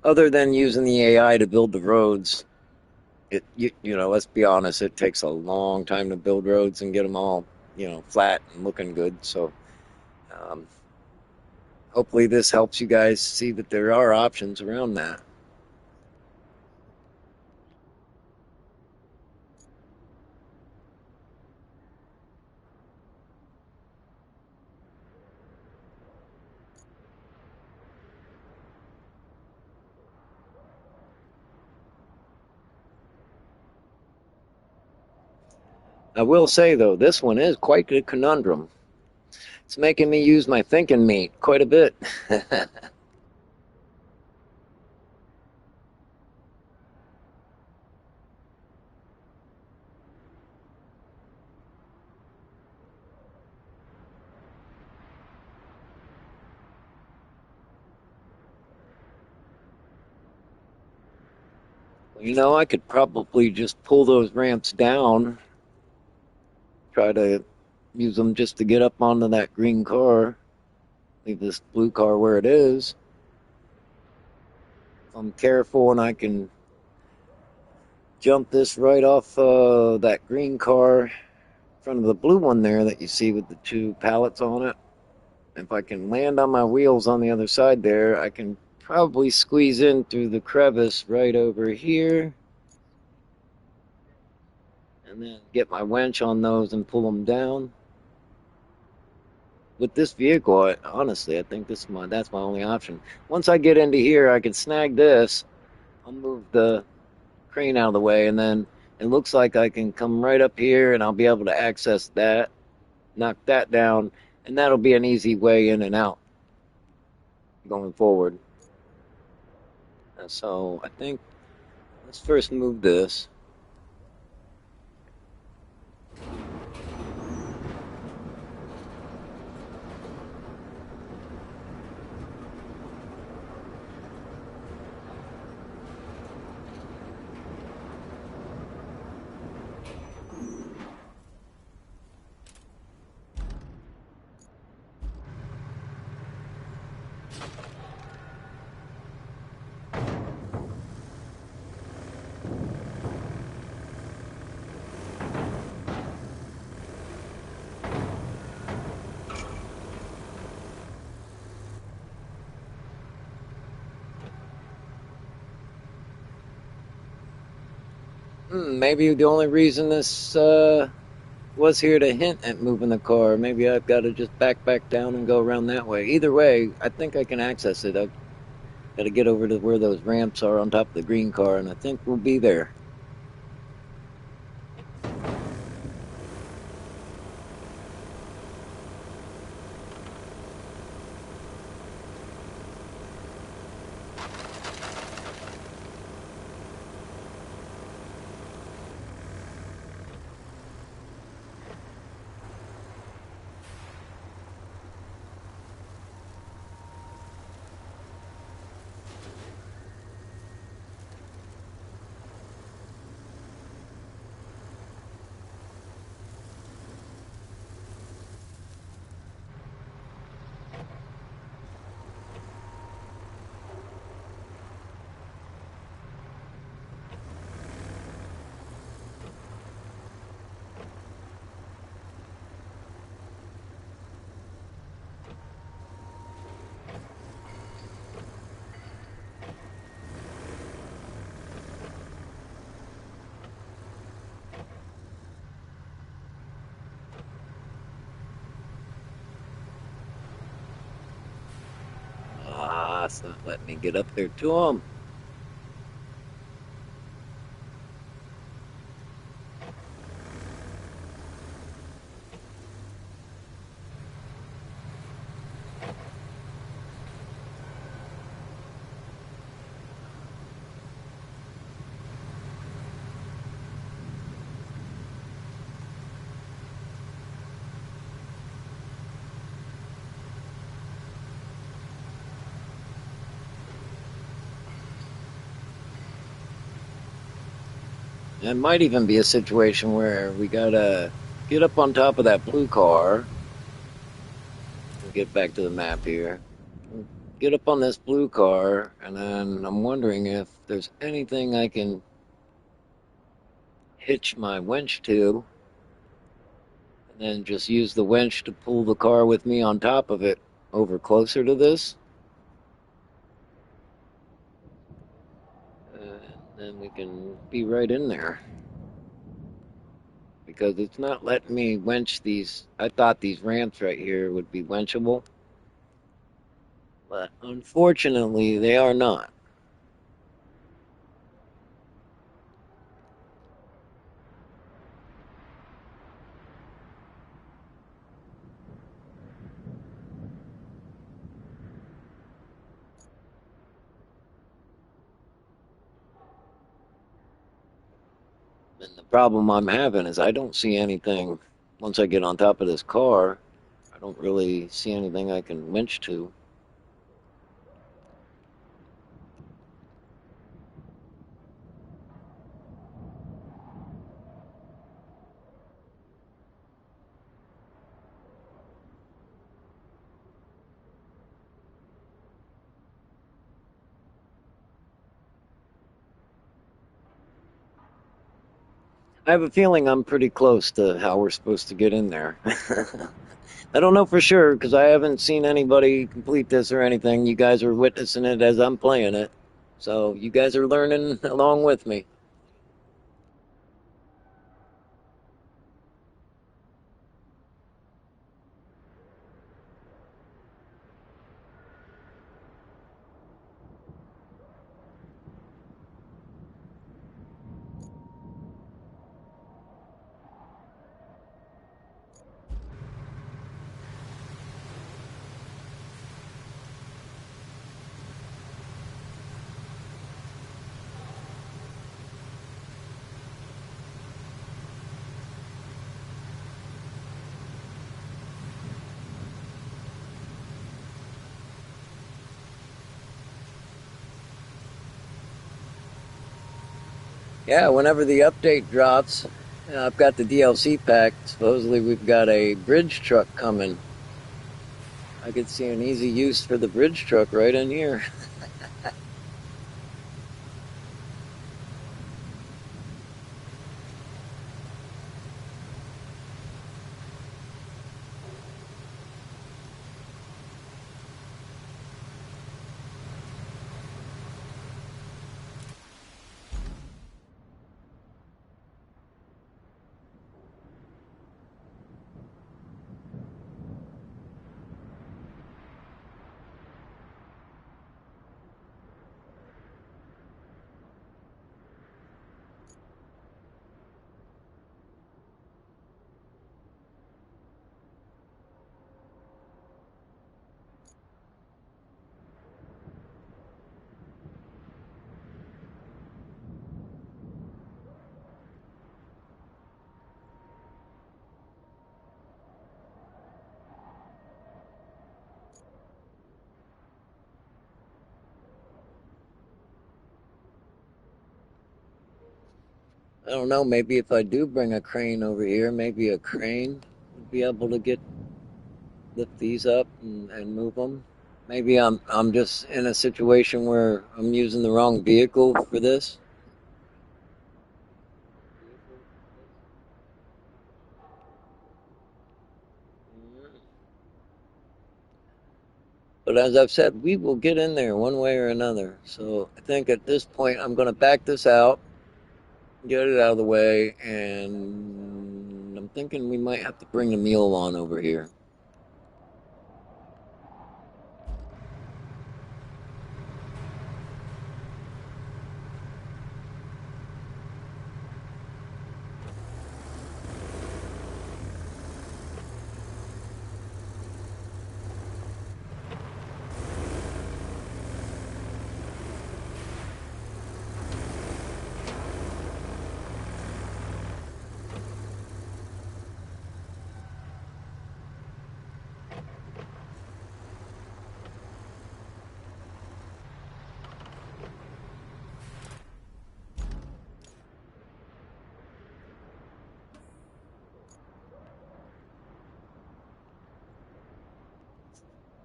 other than using the AI to build the roads, let's be honest, it takes a long time to build roads and get them all. flat and looking good. So um, hopefully this helps you guys see that there are options around that. I will say though, this one is quite a conundrum. It's making me use my thinking meat quite a bit. I could probably just pull those ramps down, try to use them just to get up onto that green car, leave this blue car where it is. If I'm careful and I can jump this right off that green car in front of the blue one there that you see with the two pallets on it. If I can land on my wheels on the other side there, I can probably squeeze in through the crevice right over here and then get my winch on those and pull them down. With this vehicle, honestly, I think that's my only option. Once I get into here, I can snag this. I'll move the crane out of the way, and then it looks like I can come right up here, and I'll be able to access that, knock that down, and that'll be an easy way in and out going forward. So I think let's first move this. Maybe the only reason this was here to hint at moving the car. Maybe I've got to just back down and go around that way. Either way, I think I can access it. I've got to get over to where those ramps are on top of the green car, and I think we'll be there. Ah, it's not letting me get up there to them. It might even be a situation where we gotta get up on top of that blue car. We'll get back to the map here. Get up on this blue car, and then I'm wondering if there's anything I can hitch my winch to, and and just use the winch to pull the car with me on top of it over closer to this. Then we can be right in there. Because it's not letting me winch these. I thought these ramps right here would be winchable, but unfortunately they are not. And the problem I'm having is I don't see anything. Once I get on top of this car, I don't really see anything I can winch to. I have a feeling I'm pretty close to how we're supposed to get in there. I don't know for sure because I haven't seen anybody complete this or anything. You guys are witnessing it as I'm playing it. So you guys are learning along with me. Yeah, whenever the update drops, I've got the DLC pack. Supposedly, we've got a bridge truck coming. I could see an easy use for the bridge truck right in here. I don't know, maybe if I do bring a crane over here, maybe a crane would be able to lift these up and move them. Maybe I'm just in a situation where I'm using the wrong vehicle for this. But as I've said, we will get in there one way or another. So I think at this point, I'm going to back this out, get it out of the way, and I'm thinking we might have to bring the mule on over here.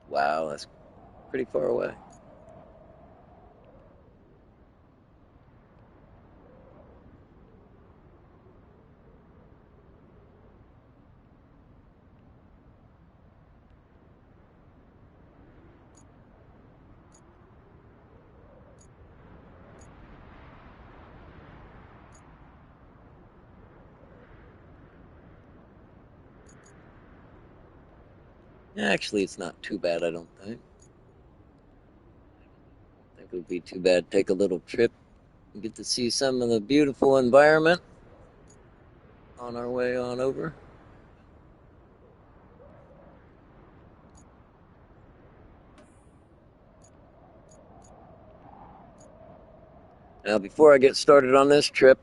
Wow, that's pretty far away. Actually, it's not too bad, I don't think. I don't think it would be too bad. Take a little trip and get to see some of the beautiful environment on our way on over. Now, before I get started on this trip,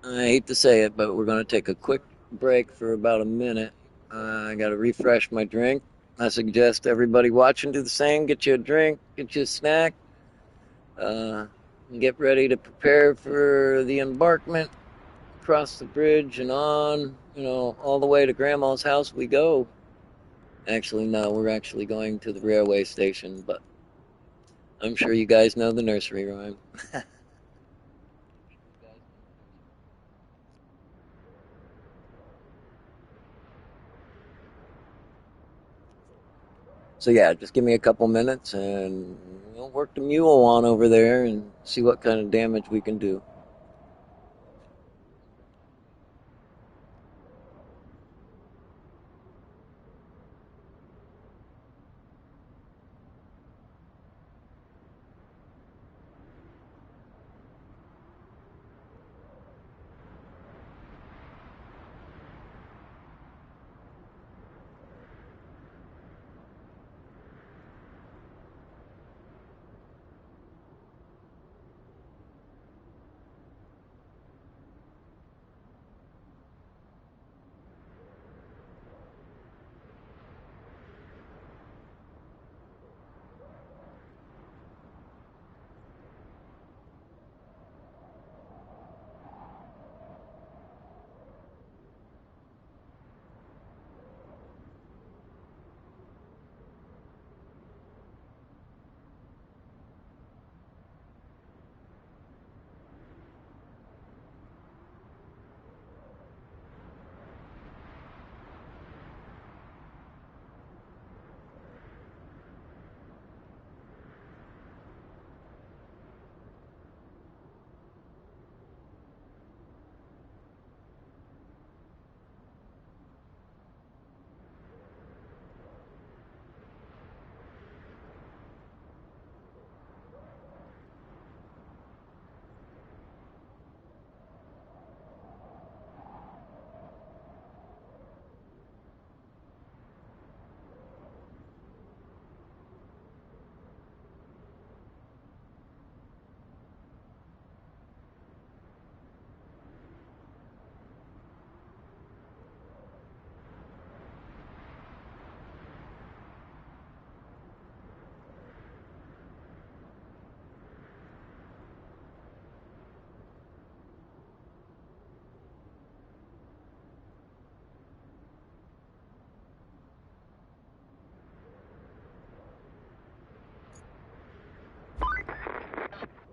I hate to say it, but we're going to take a quick break for about a minute. I got to refresh my drink. I suggest everybody watching do the same. Get you a drink, get you a snack, uh, and get ready to prepare for the embarkment across the bridge and on, all the way to Grandma's house we go. Actually, no, we're actually going to the railway station, but I'm sure you guys know the nursery rhyme. So yeah, just give me a couple minutes and we'll work the mule on over there and see what kind of damage we can do.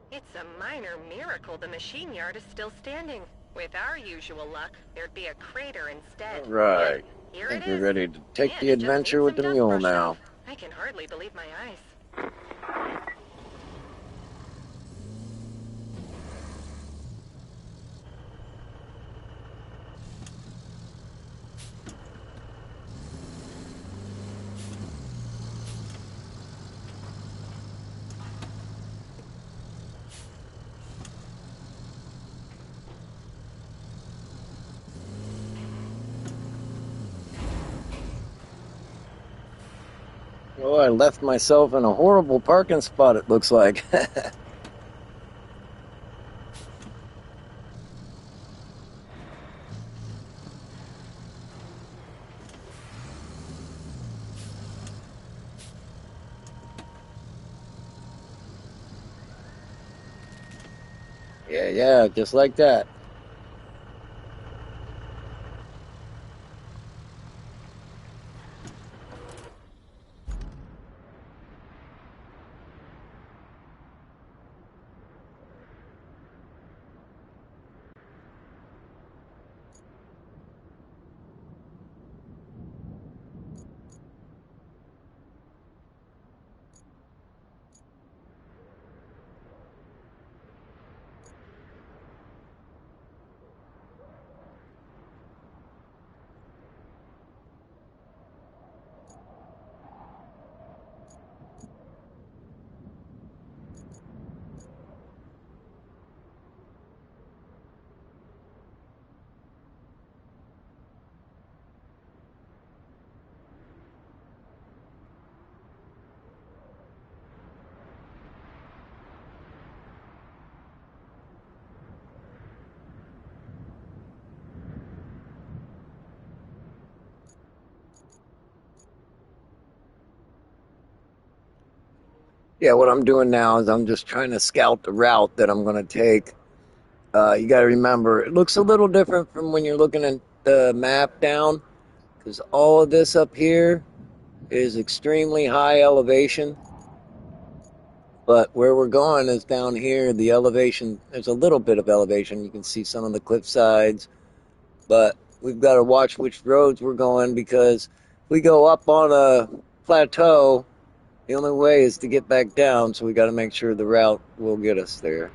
It's a minor miracle the machine yard is still standing. With our usual luck, there'd be a crater instead. All Yet, right. here I it think we're is. ready to take And the it just adventure needs with some the dust mule brushing now. off. I can hardly believe my eyes. Oh, I left myself in a horrible parking spot, it looks like. Yeah, just like that. Yeah, what I'm doing now is I'm just trying to scout the route that I'm going to take. You got to remember, it looks a little different from when you're looking at the map down, because all of this up here is extremely high elevation. But where we're going is down here, the elevation, there's a little bit of elevation. You can see some of the cliff sides, but we've got to watch which roads we're going because if we go up on a plateau, the only way is to get back down, so we got to make sure the route will get us there.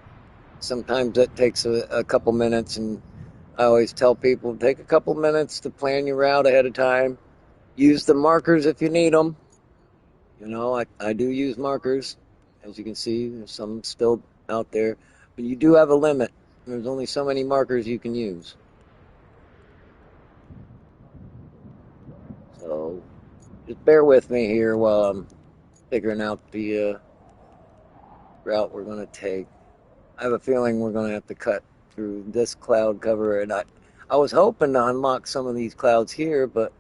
Sometimes that takes a couple minutes, and I always tell people take a couple minutes to plan your route ahead of time. Use the markers if you need them. You know, I do use markers. As you can see, there's some still out there, but you do have a limit. There's only so many markers you can use. So just bear with me here while I'm figuring out the route we're going to take. I have a feeling we're going to have to cut through this cloud cover, and I was hoping to unlock some of these clouds here, but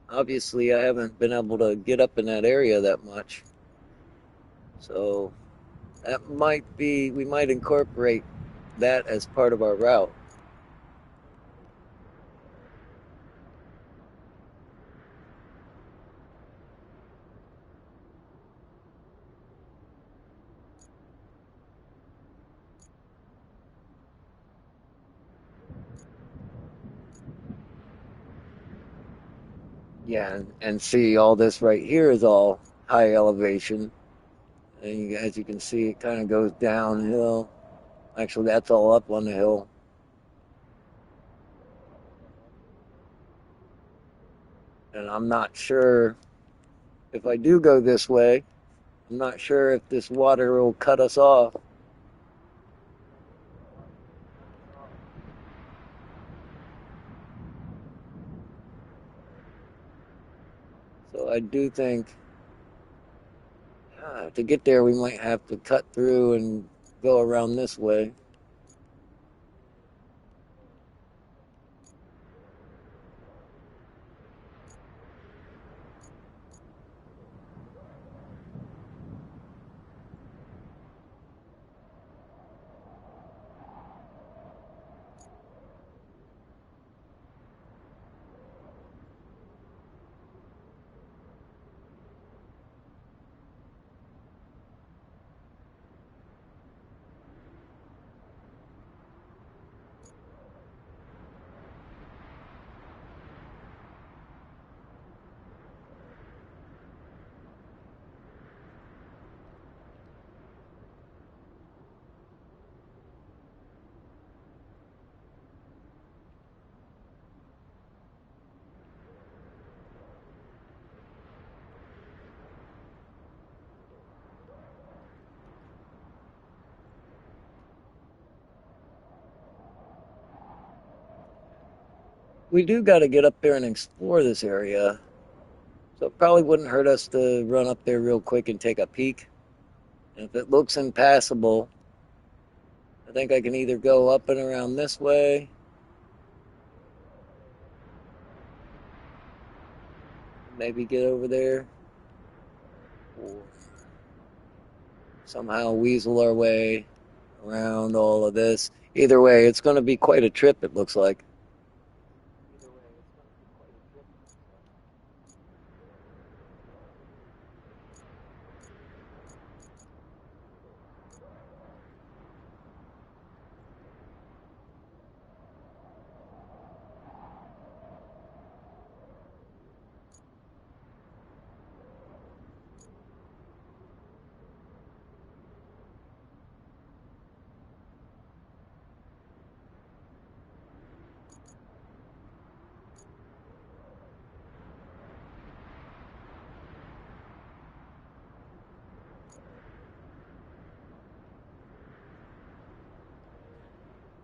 obviously I haven't been able to get up in that area that much. So that might be, we might incorporate that as part of our route. Yeah, and see all this right here is all high elevation. And as you can see, it kind of goes downhill. Actually, that's all up on the hill. And I'm not sure if I do go this way, I'm not sure if this water will cut us off. So I do think to get there, we might have to cut through and go around this way. We do got to get up there and explore this area. So it probably wouldn't hurt us to run up there real quick and take a peek. And if it looks impassable, I think I can either go up and around this way, maybe get over there, or somehow weasel our way around all of this. Either way, it's going to be quite a trip, it looks like.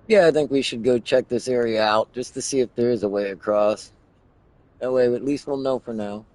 Yeah, I think we should go check this area out just to see if there is a way across. That way, at least we'll know for now.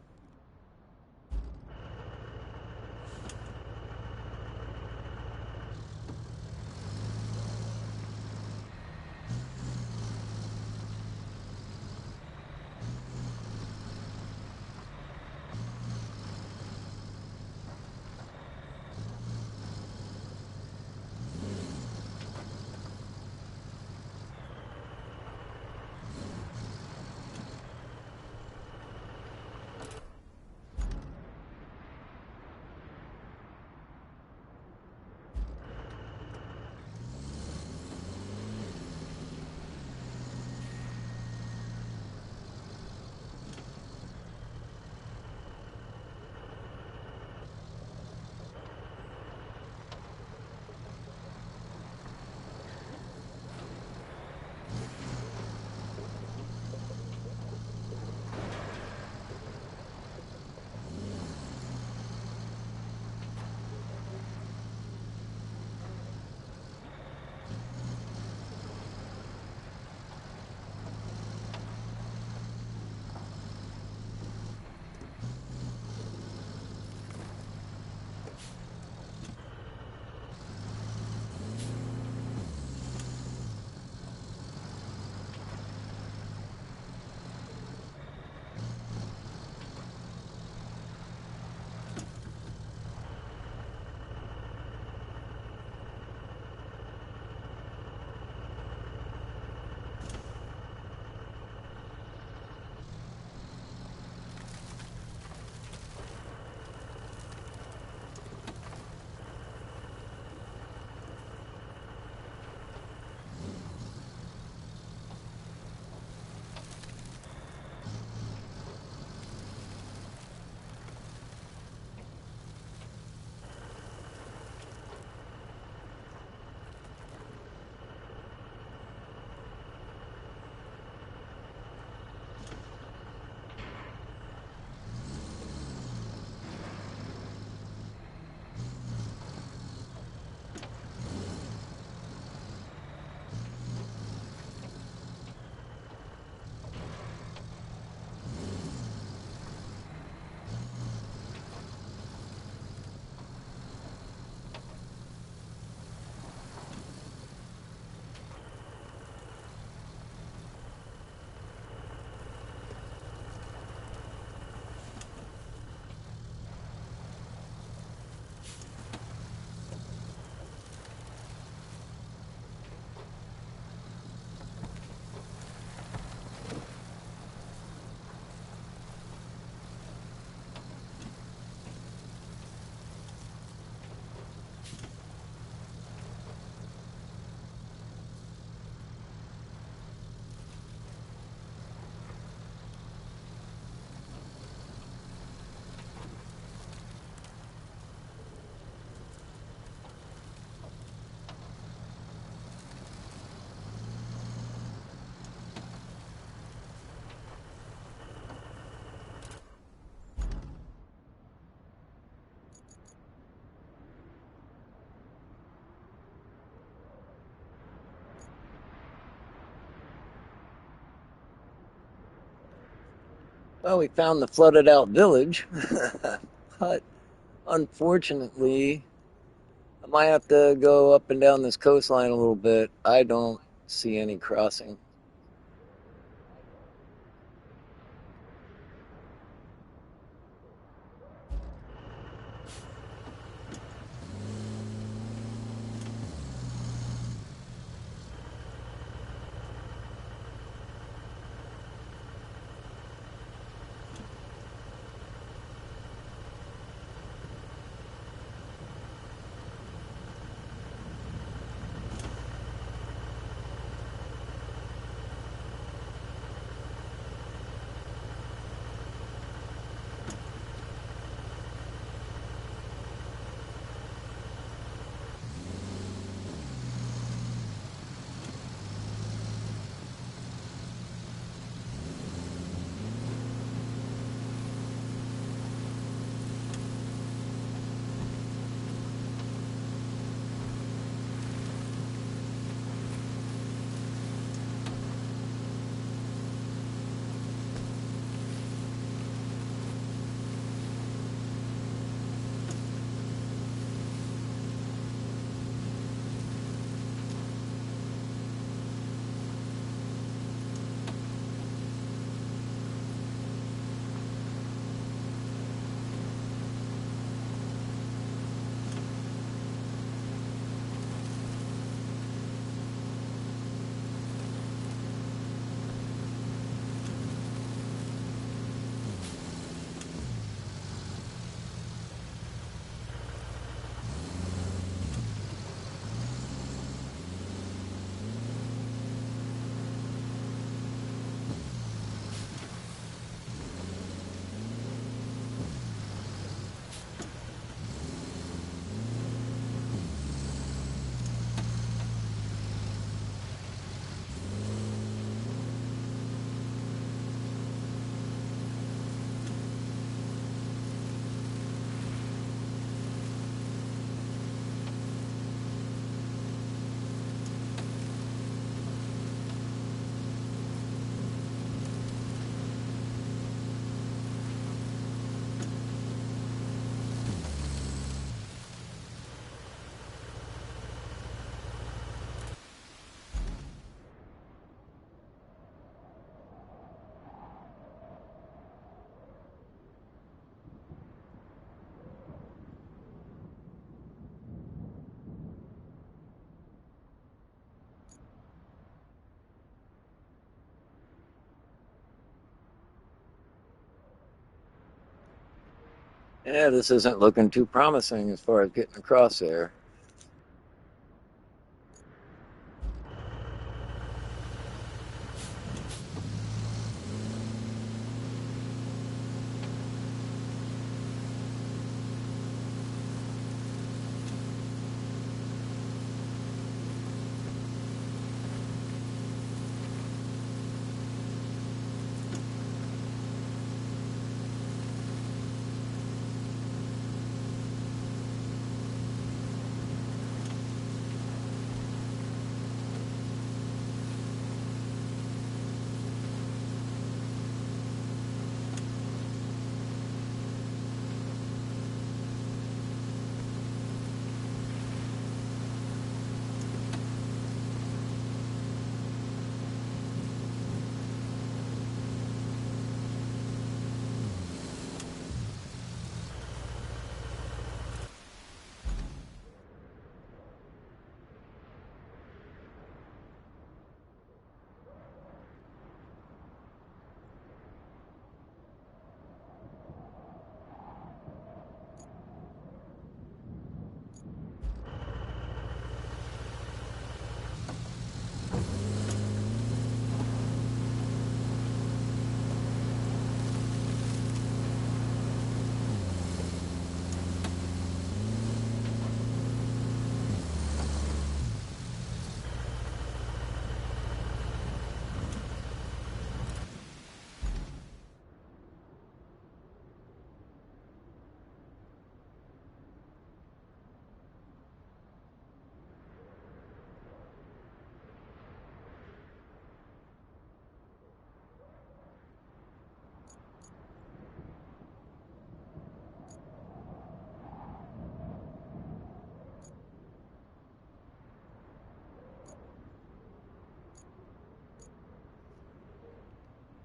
Well, we found the flooded out village, but unfortunately, I might have to go up and down this coastline a little bit. I don't see any crossing. Yeah, this isn't looking too promising as far as getting across there.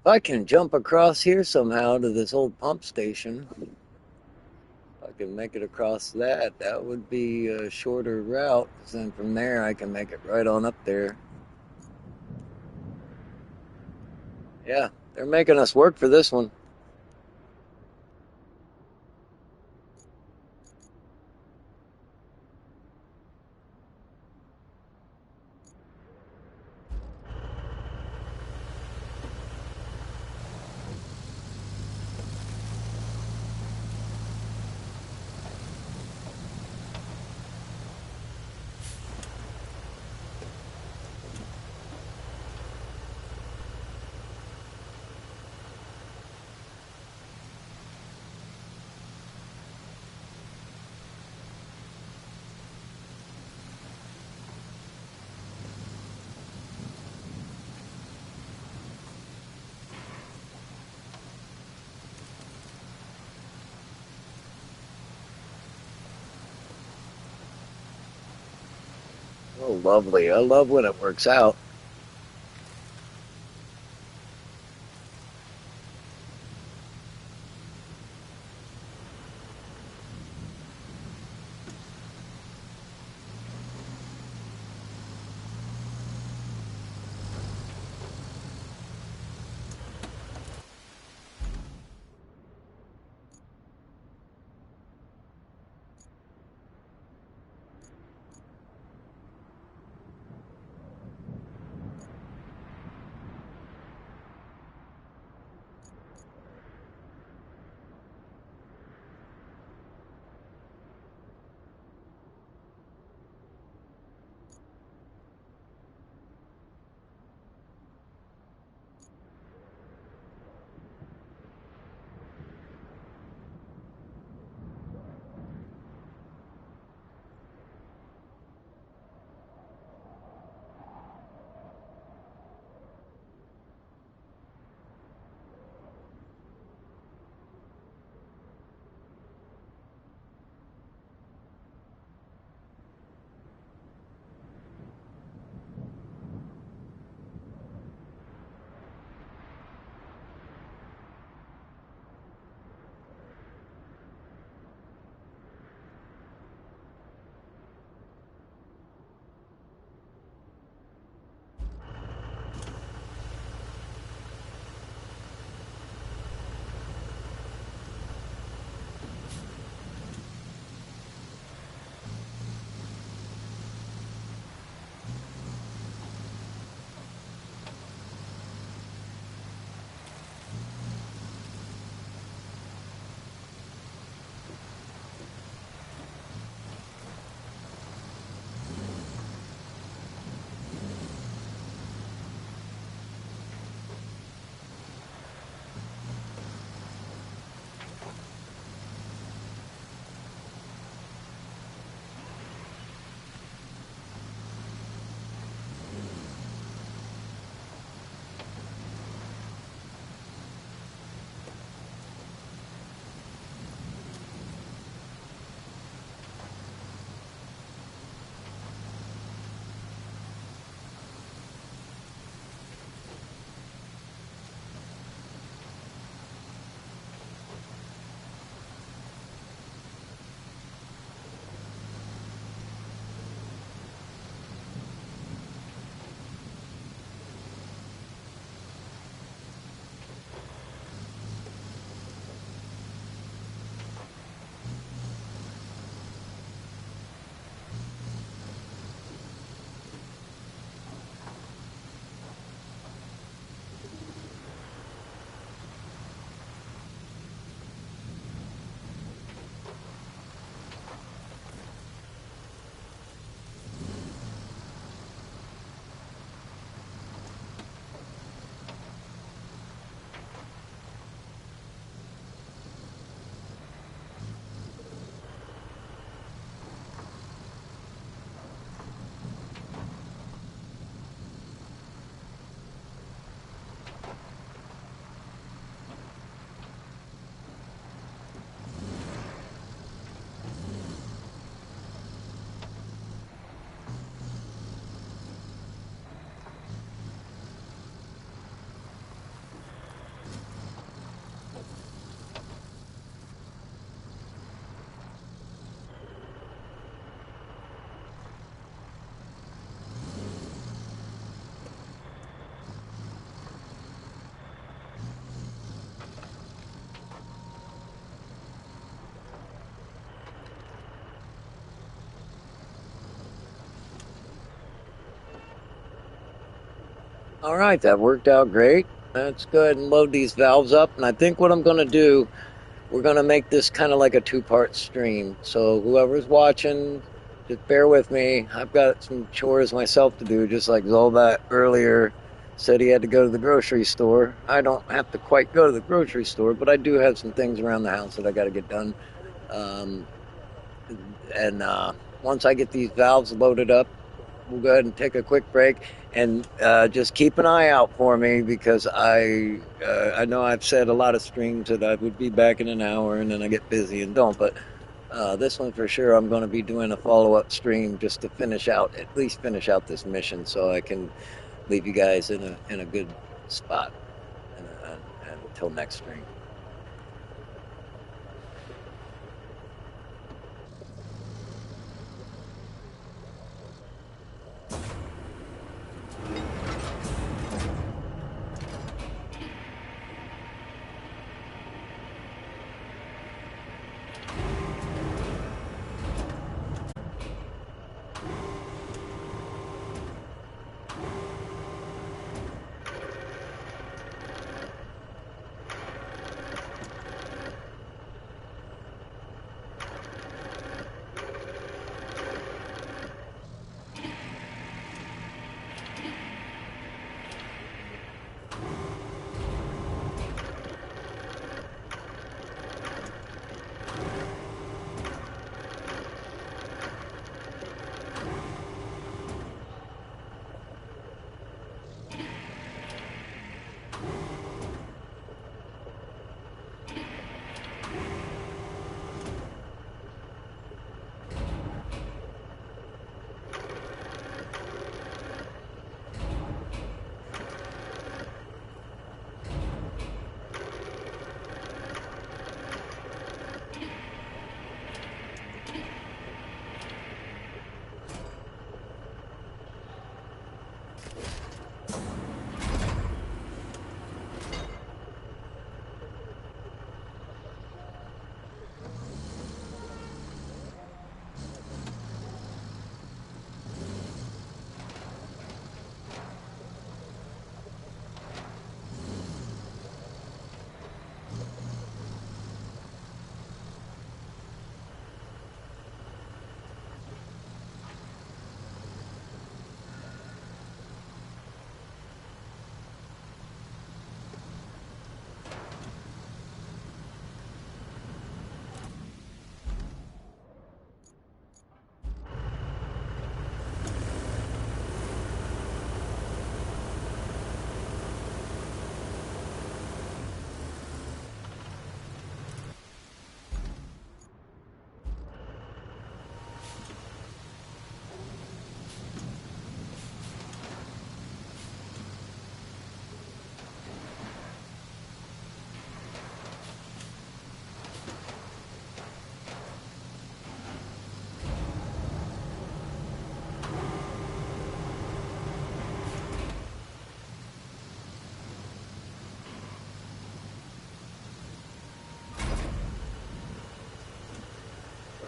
I can jump across here somehow to this old pump station. If I can make it across that, that would be a shorter route. 'Cause then from there, I can make it right on up there. Yeah, they're making us work for this one. Oh, lovely. I love when it works out. All right, that worked out great. Let's go ahead and load these valves up. And I think what I'm going to do, we're going to make this kind of like a two-part stream. So whoever's watching, just bear with me. I've got some chores myself to do, just like Zolbat earlier said he had to go to the grocery store. I don't have to quite go to the grocery store, but I do have some things around the house that I got to get done. Um, and once I get these valves loaded up, we'll go ahead and take a quick break and just keep an eye out for me because I know I've said a lot of streams that I would be back in an hour and then I get busy and don't. But this one for sure, I'm going to be doing a follow up stream just to finish out, at least finish out this mission, so I can leave you guys in a good spot until next stream.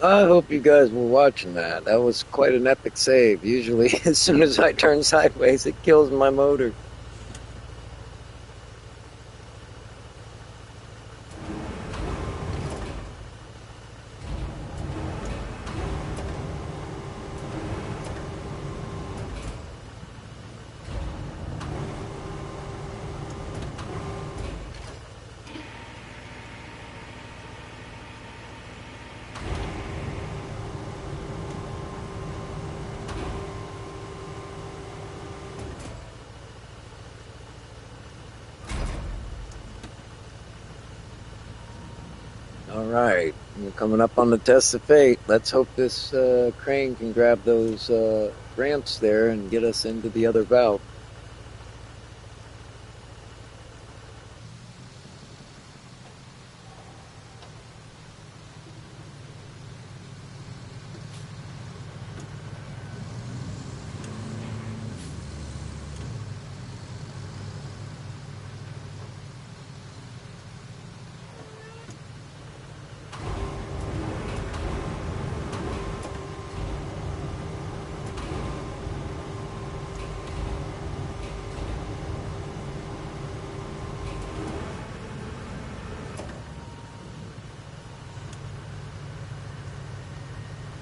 I hope you guys were watching that. That was quite an epic save. Usually, as soon as I turn sideways, it kills my motor. All right, we're coming up on the test of fate. Let's hope this crane can grab those ramps there and get us into the other valve.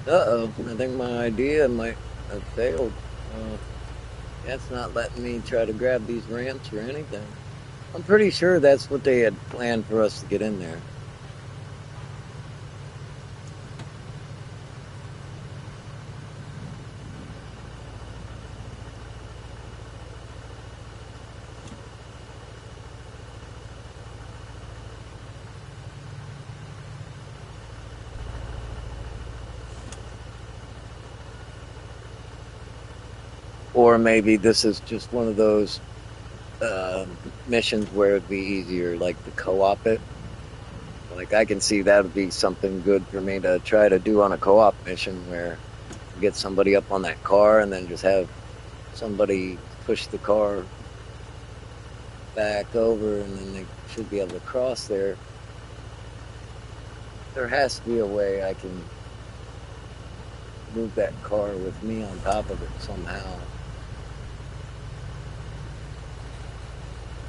Uh-oh, I think my idea might have failed. That's not letting me try to grab these ramps or anything. I'm pretty sure that's what they had planned for us to get in there. Or maybe this is just one of those missions where it'd be easier, like to co-op it. Like I can see that would be something good for me to try to do on a co-op mission where get somebody up on that car and then just have somebody push the car back over and then they should be able to cross there. There has to be a way I can move that car with me on top of it somehow.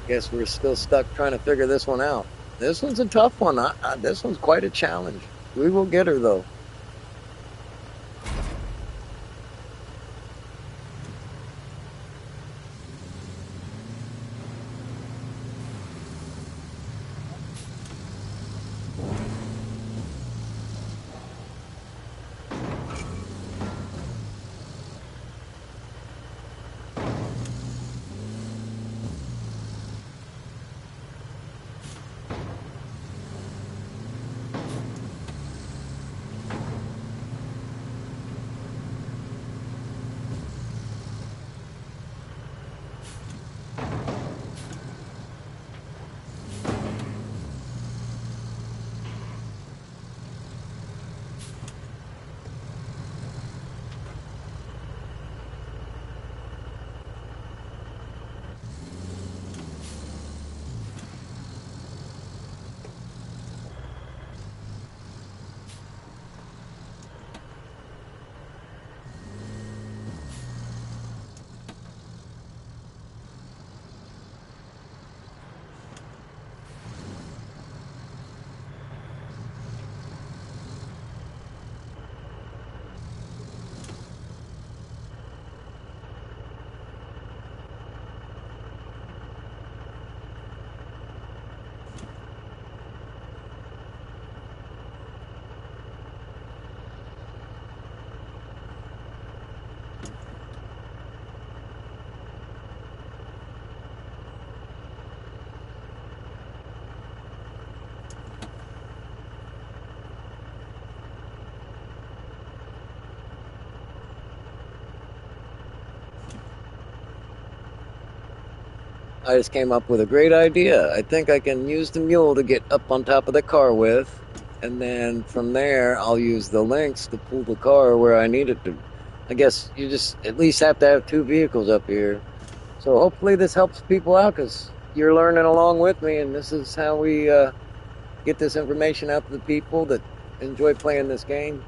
Guess we're still stuck trying to figure this one out. This one's a tough one. This one's quite a challenge. We will get her though. I just came up with a great idea. I think I can use the mule to get up on top of the car with, and then from there I'll use the links to pull the car where I need it to. I guess you just at least have to have two vehicles up here. So hopefully this helps people out because you're learning along with me, and this is how we get this information out to the people that enjoy playing this game.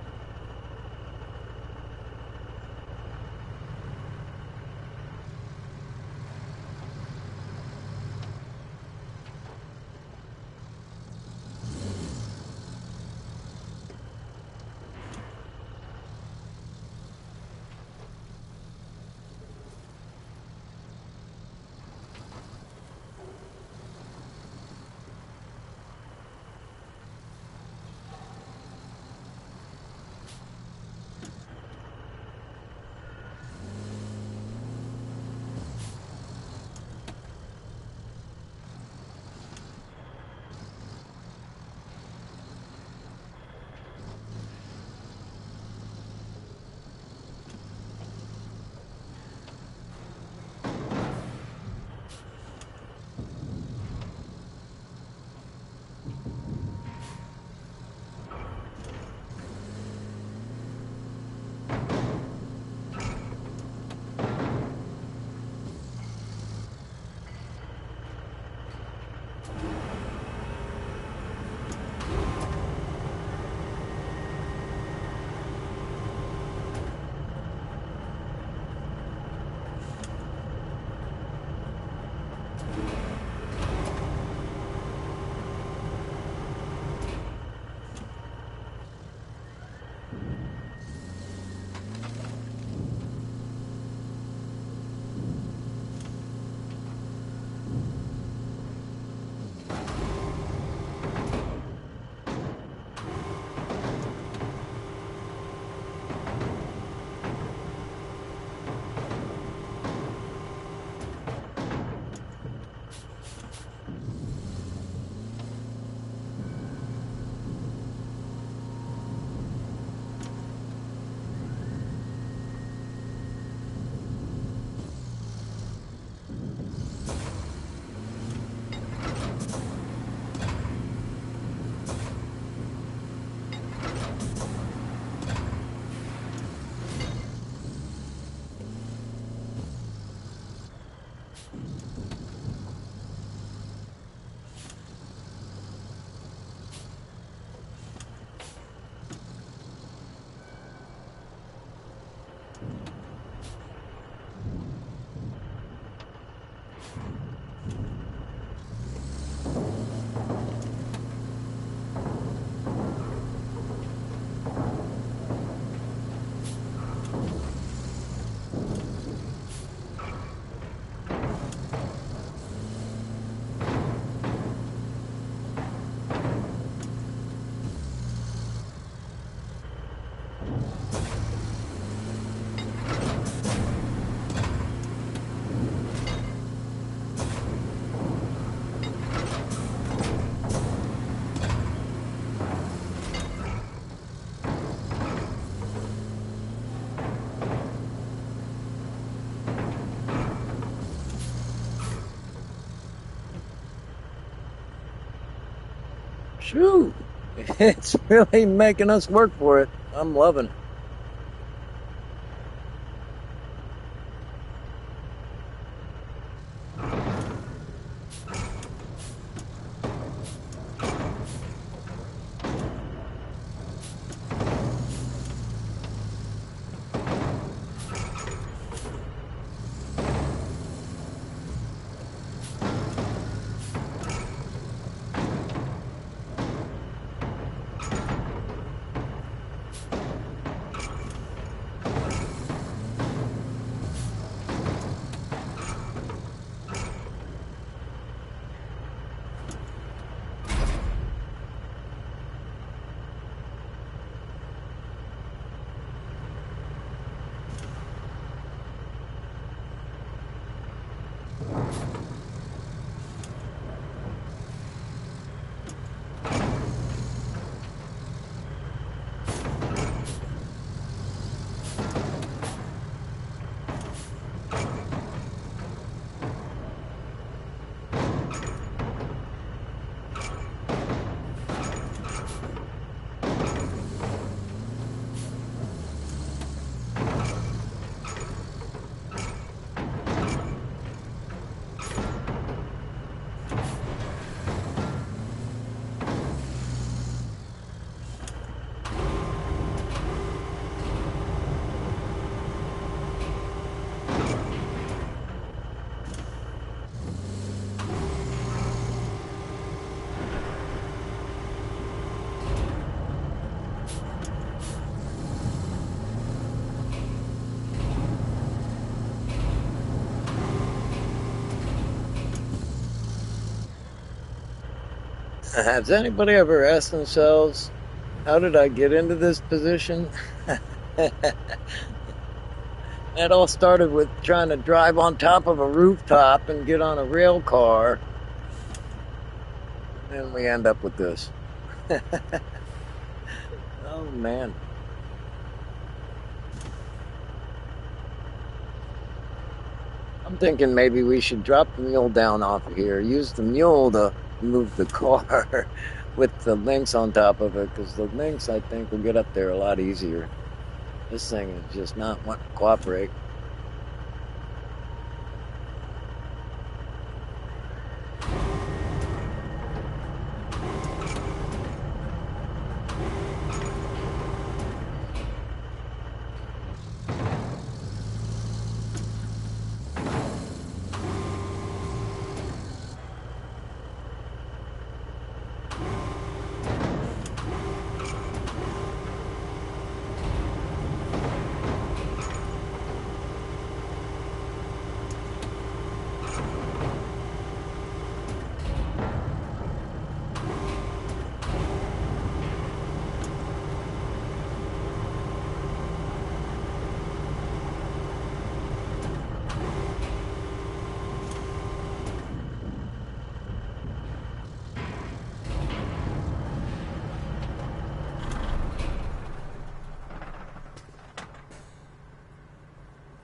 Shoo! It's really making us work for it. I'm loving it. Has anybody ever asked themselves, how did I get into this position? It all started with trying to drive on top of a rooftop and get on a rail car. And we end up with this. Oh, man. I'm thinking maybe we should drop the mule down off of here. Use the mule to move the car with the links on top of it, because the links, I think, will get up there a lot easier. This thing is just not wanting to cooperate.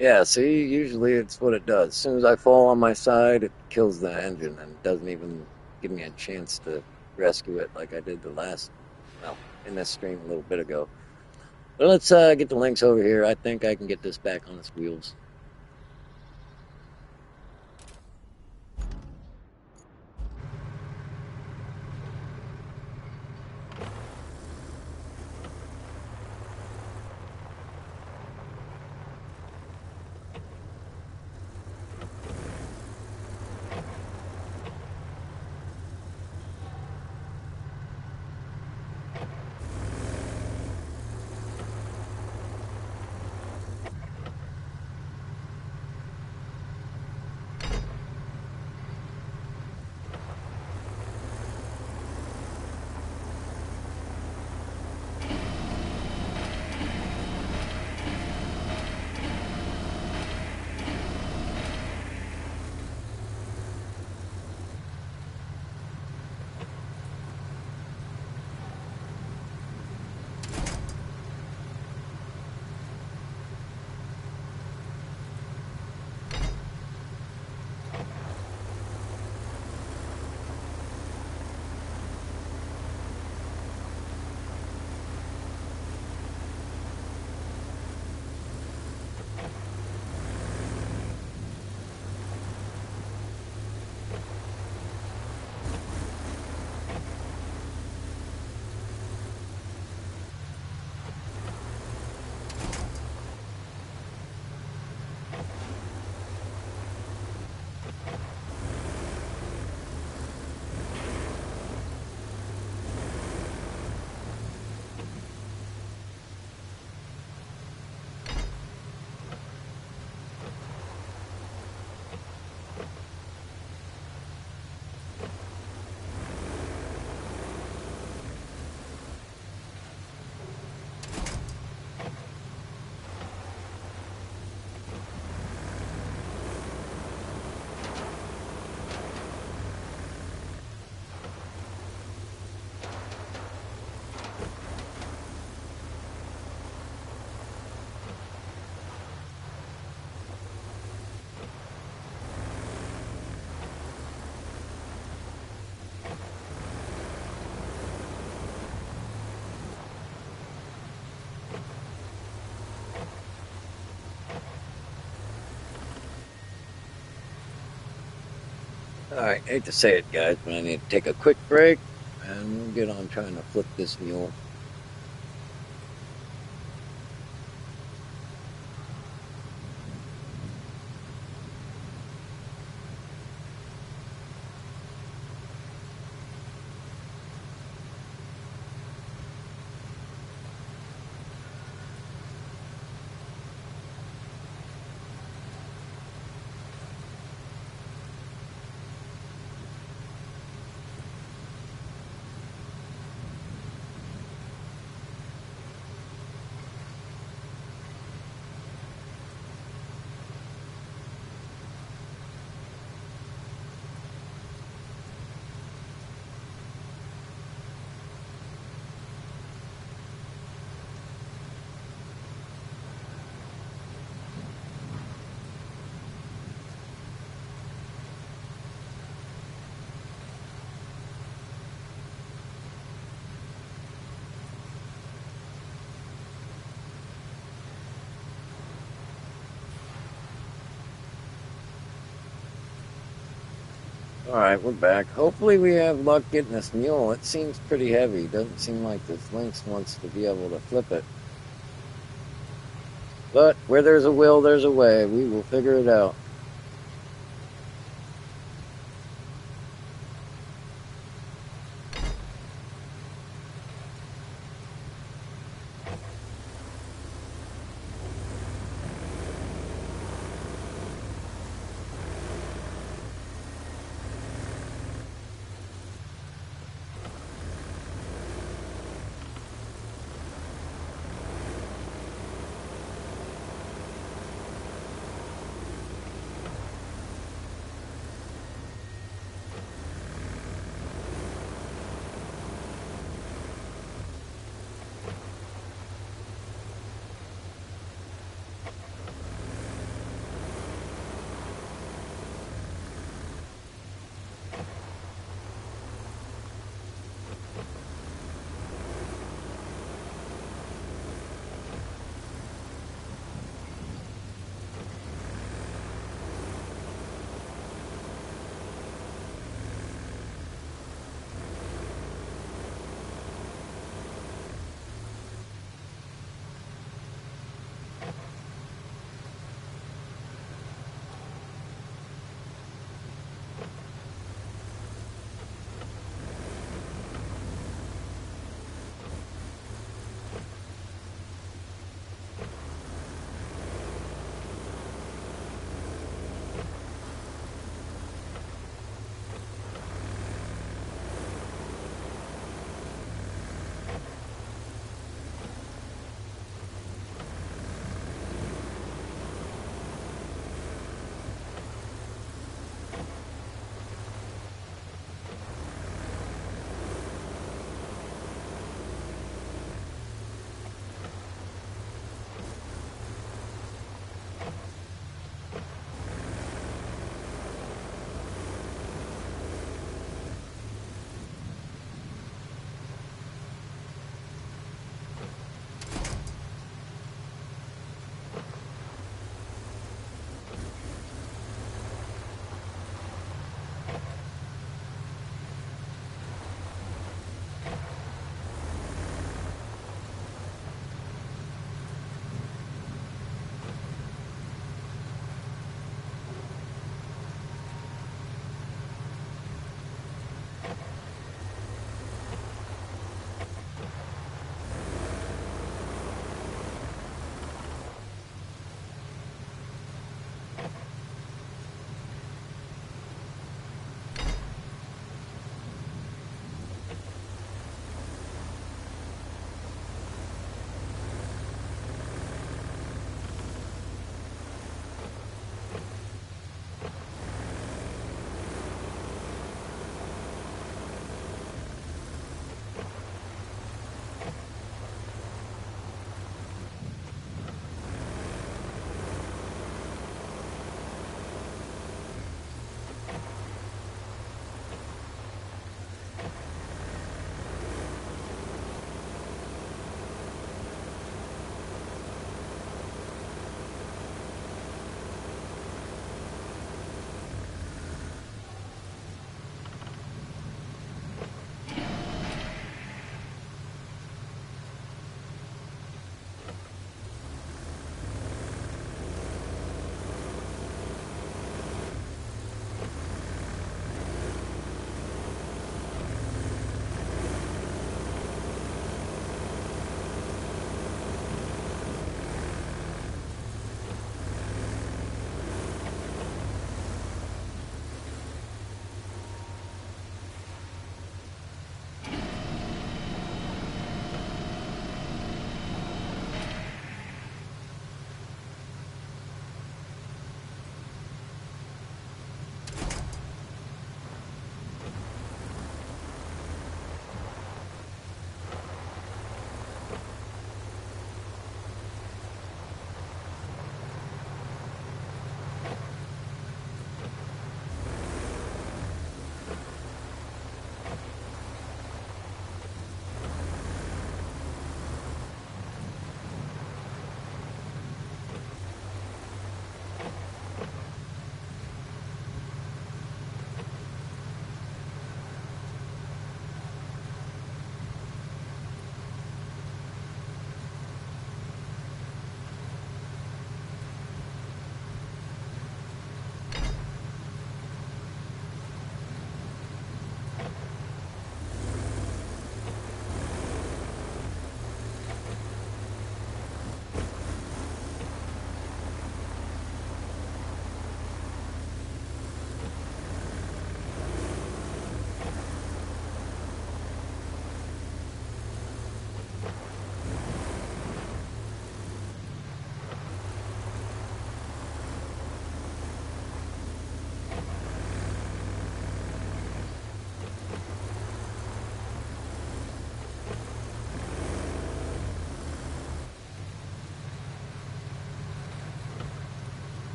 Yeah, see, usually it's what it does. As soon as I fall on my side, it kills the engine and doesn't even give me a chance to rescue it like I did the last, well, in this stream a little bit ago. But let's get the links over here. I think I can get this back on its wheels. All right, hate to say it, guys, but I need to take a quick break, and we'll get on trying to flip this mule. All right, we're back. Hopefully we have luck getting this mule. It seems pretty heavy. Doesn't seem like this Lynx wants to be able to flip it. But where there's a will, there's a way. We will figure it out.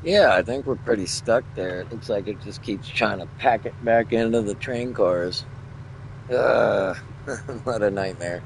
Yeah, I think we're pretty stuck there. It looks like it just keeps trying to pack it back into the train cars. Ugh, what a nightmare.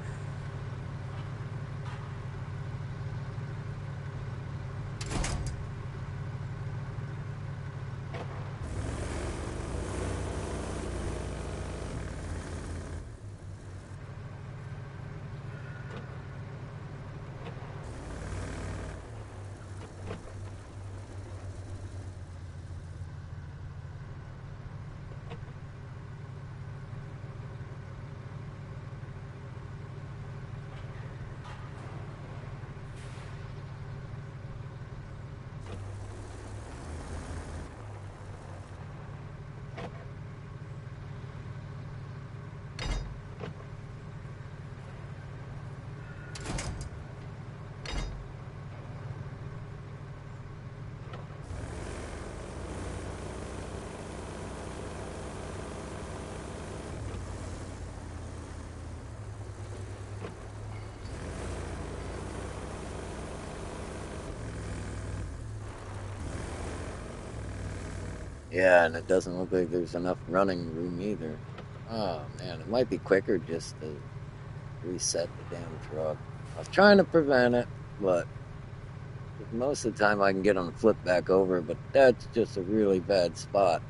Yeah, and it doesn't look like there's enough running room either. Oh man, it might be quicker just to reset the damn truck. I was trying to prevent it, but most of the time I can get them to flip back over, but that's just a really bad spot.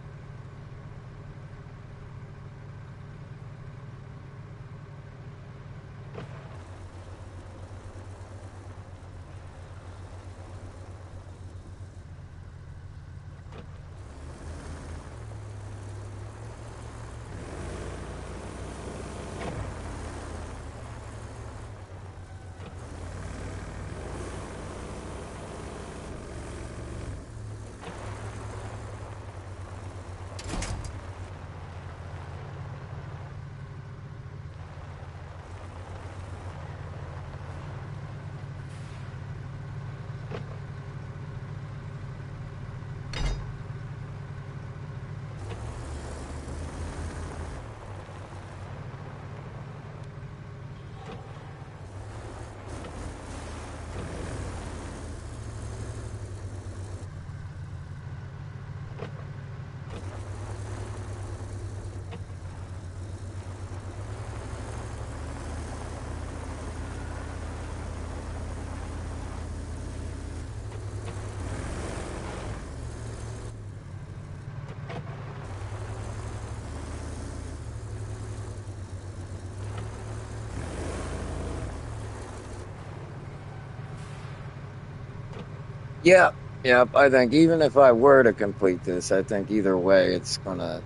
Yeah, yeah, I think even if I were to complete this, I think either way it's gonna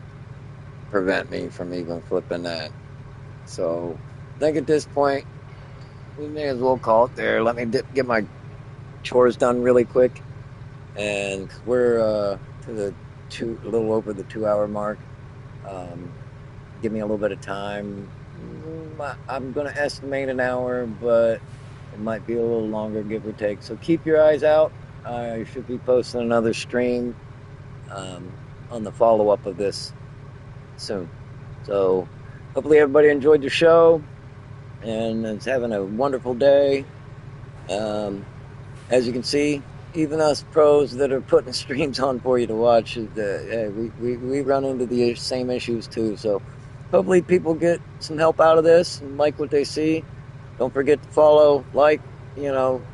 prevent me from even flipping that. So I think at this point we may as well call it there. Let me get my chores done really quick, and we're to the a little over the 2 hour mark. Um, Give me a little bit of time. I'm going to estimate an hour, but it might be a little longer, give or take. So keep your eyes out. I should be posting another stream on the follow up of this soon. So hopefully everybody enjoyed the show and is having a wonderful day. Um, as you can see, even us pros that are putting streams on for you to watch, we run into the same issues too. So hopefully people get some help out of this and like what they see. Don't forget to follow, like,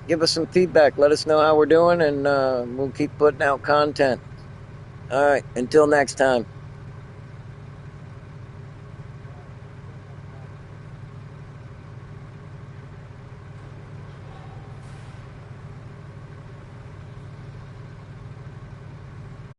give us some feedback. Let us know how we're doing, and we'll keep putting out content. All right, until next time.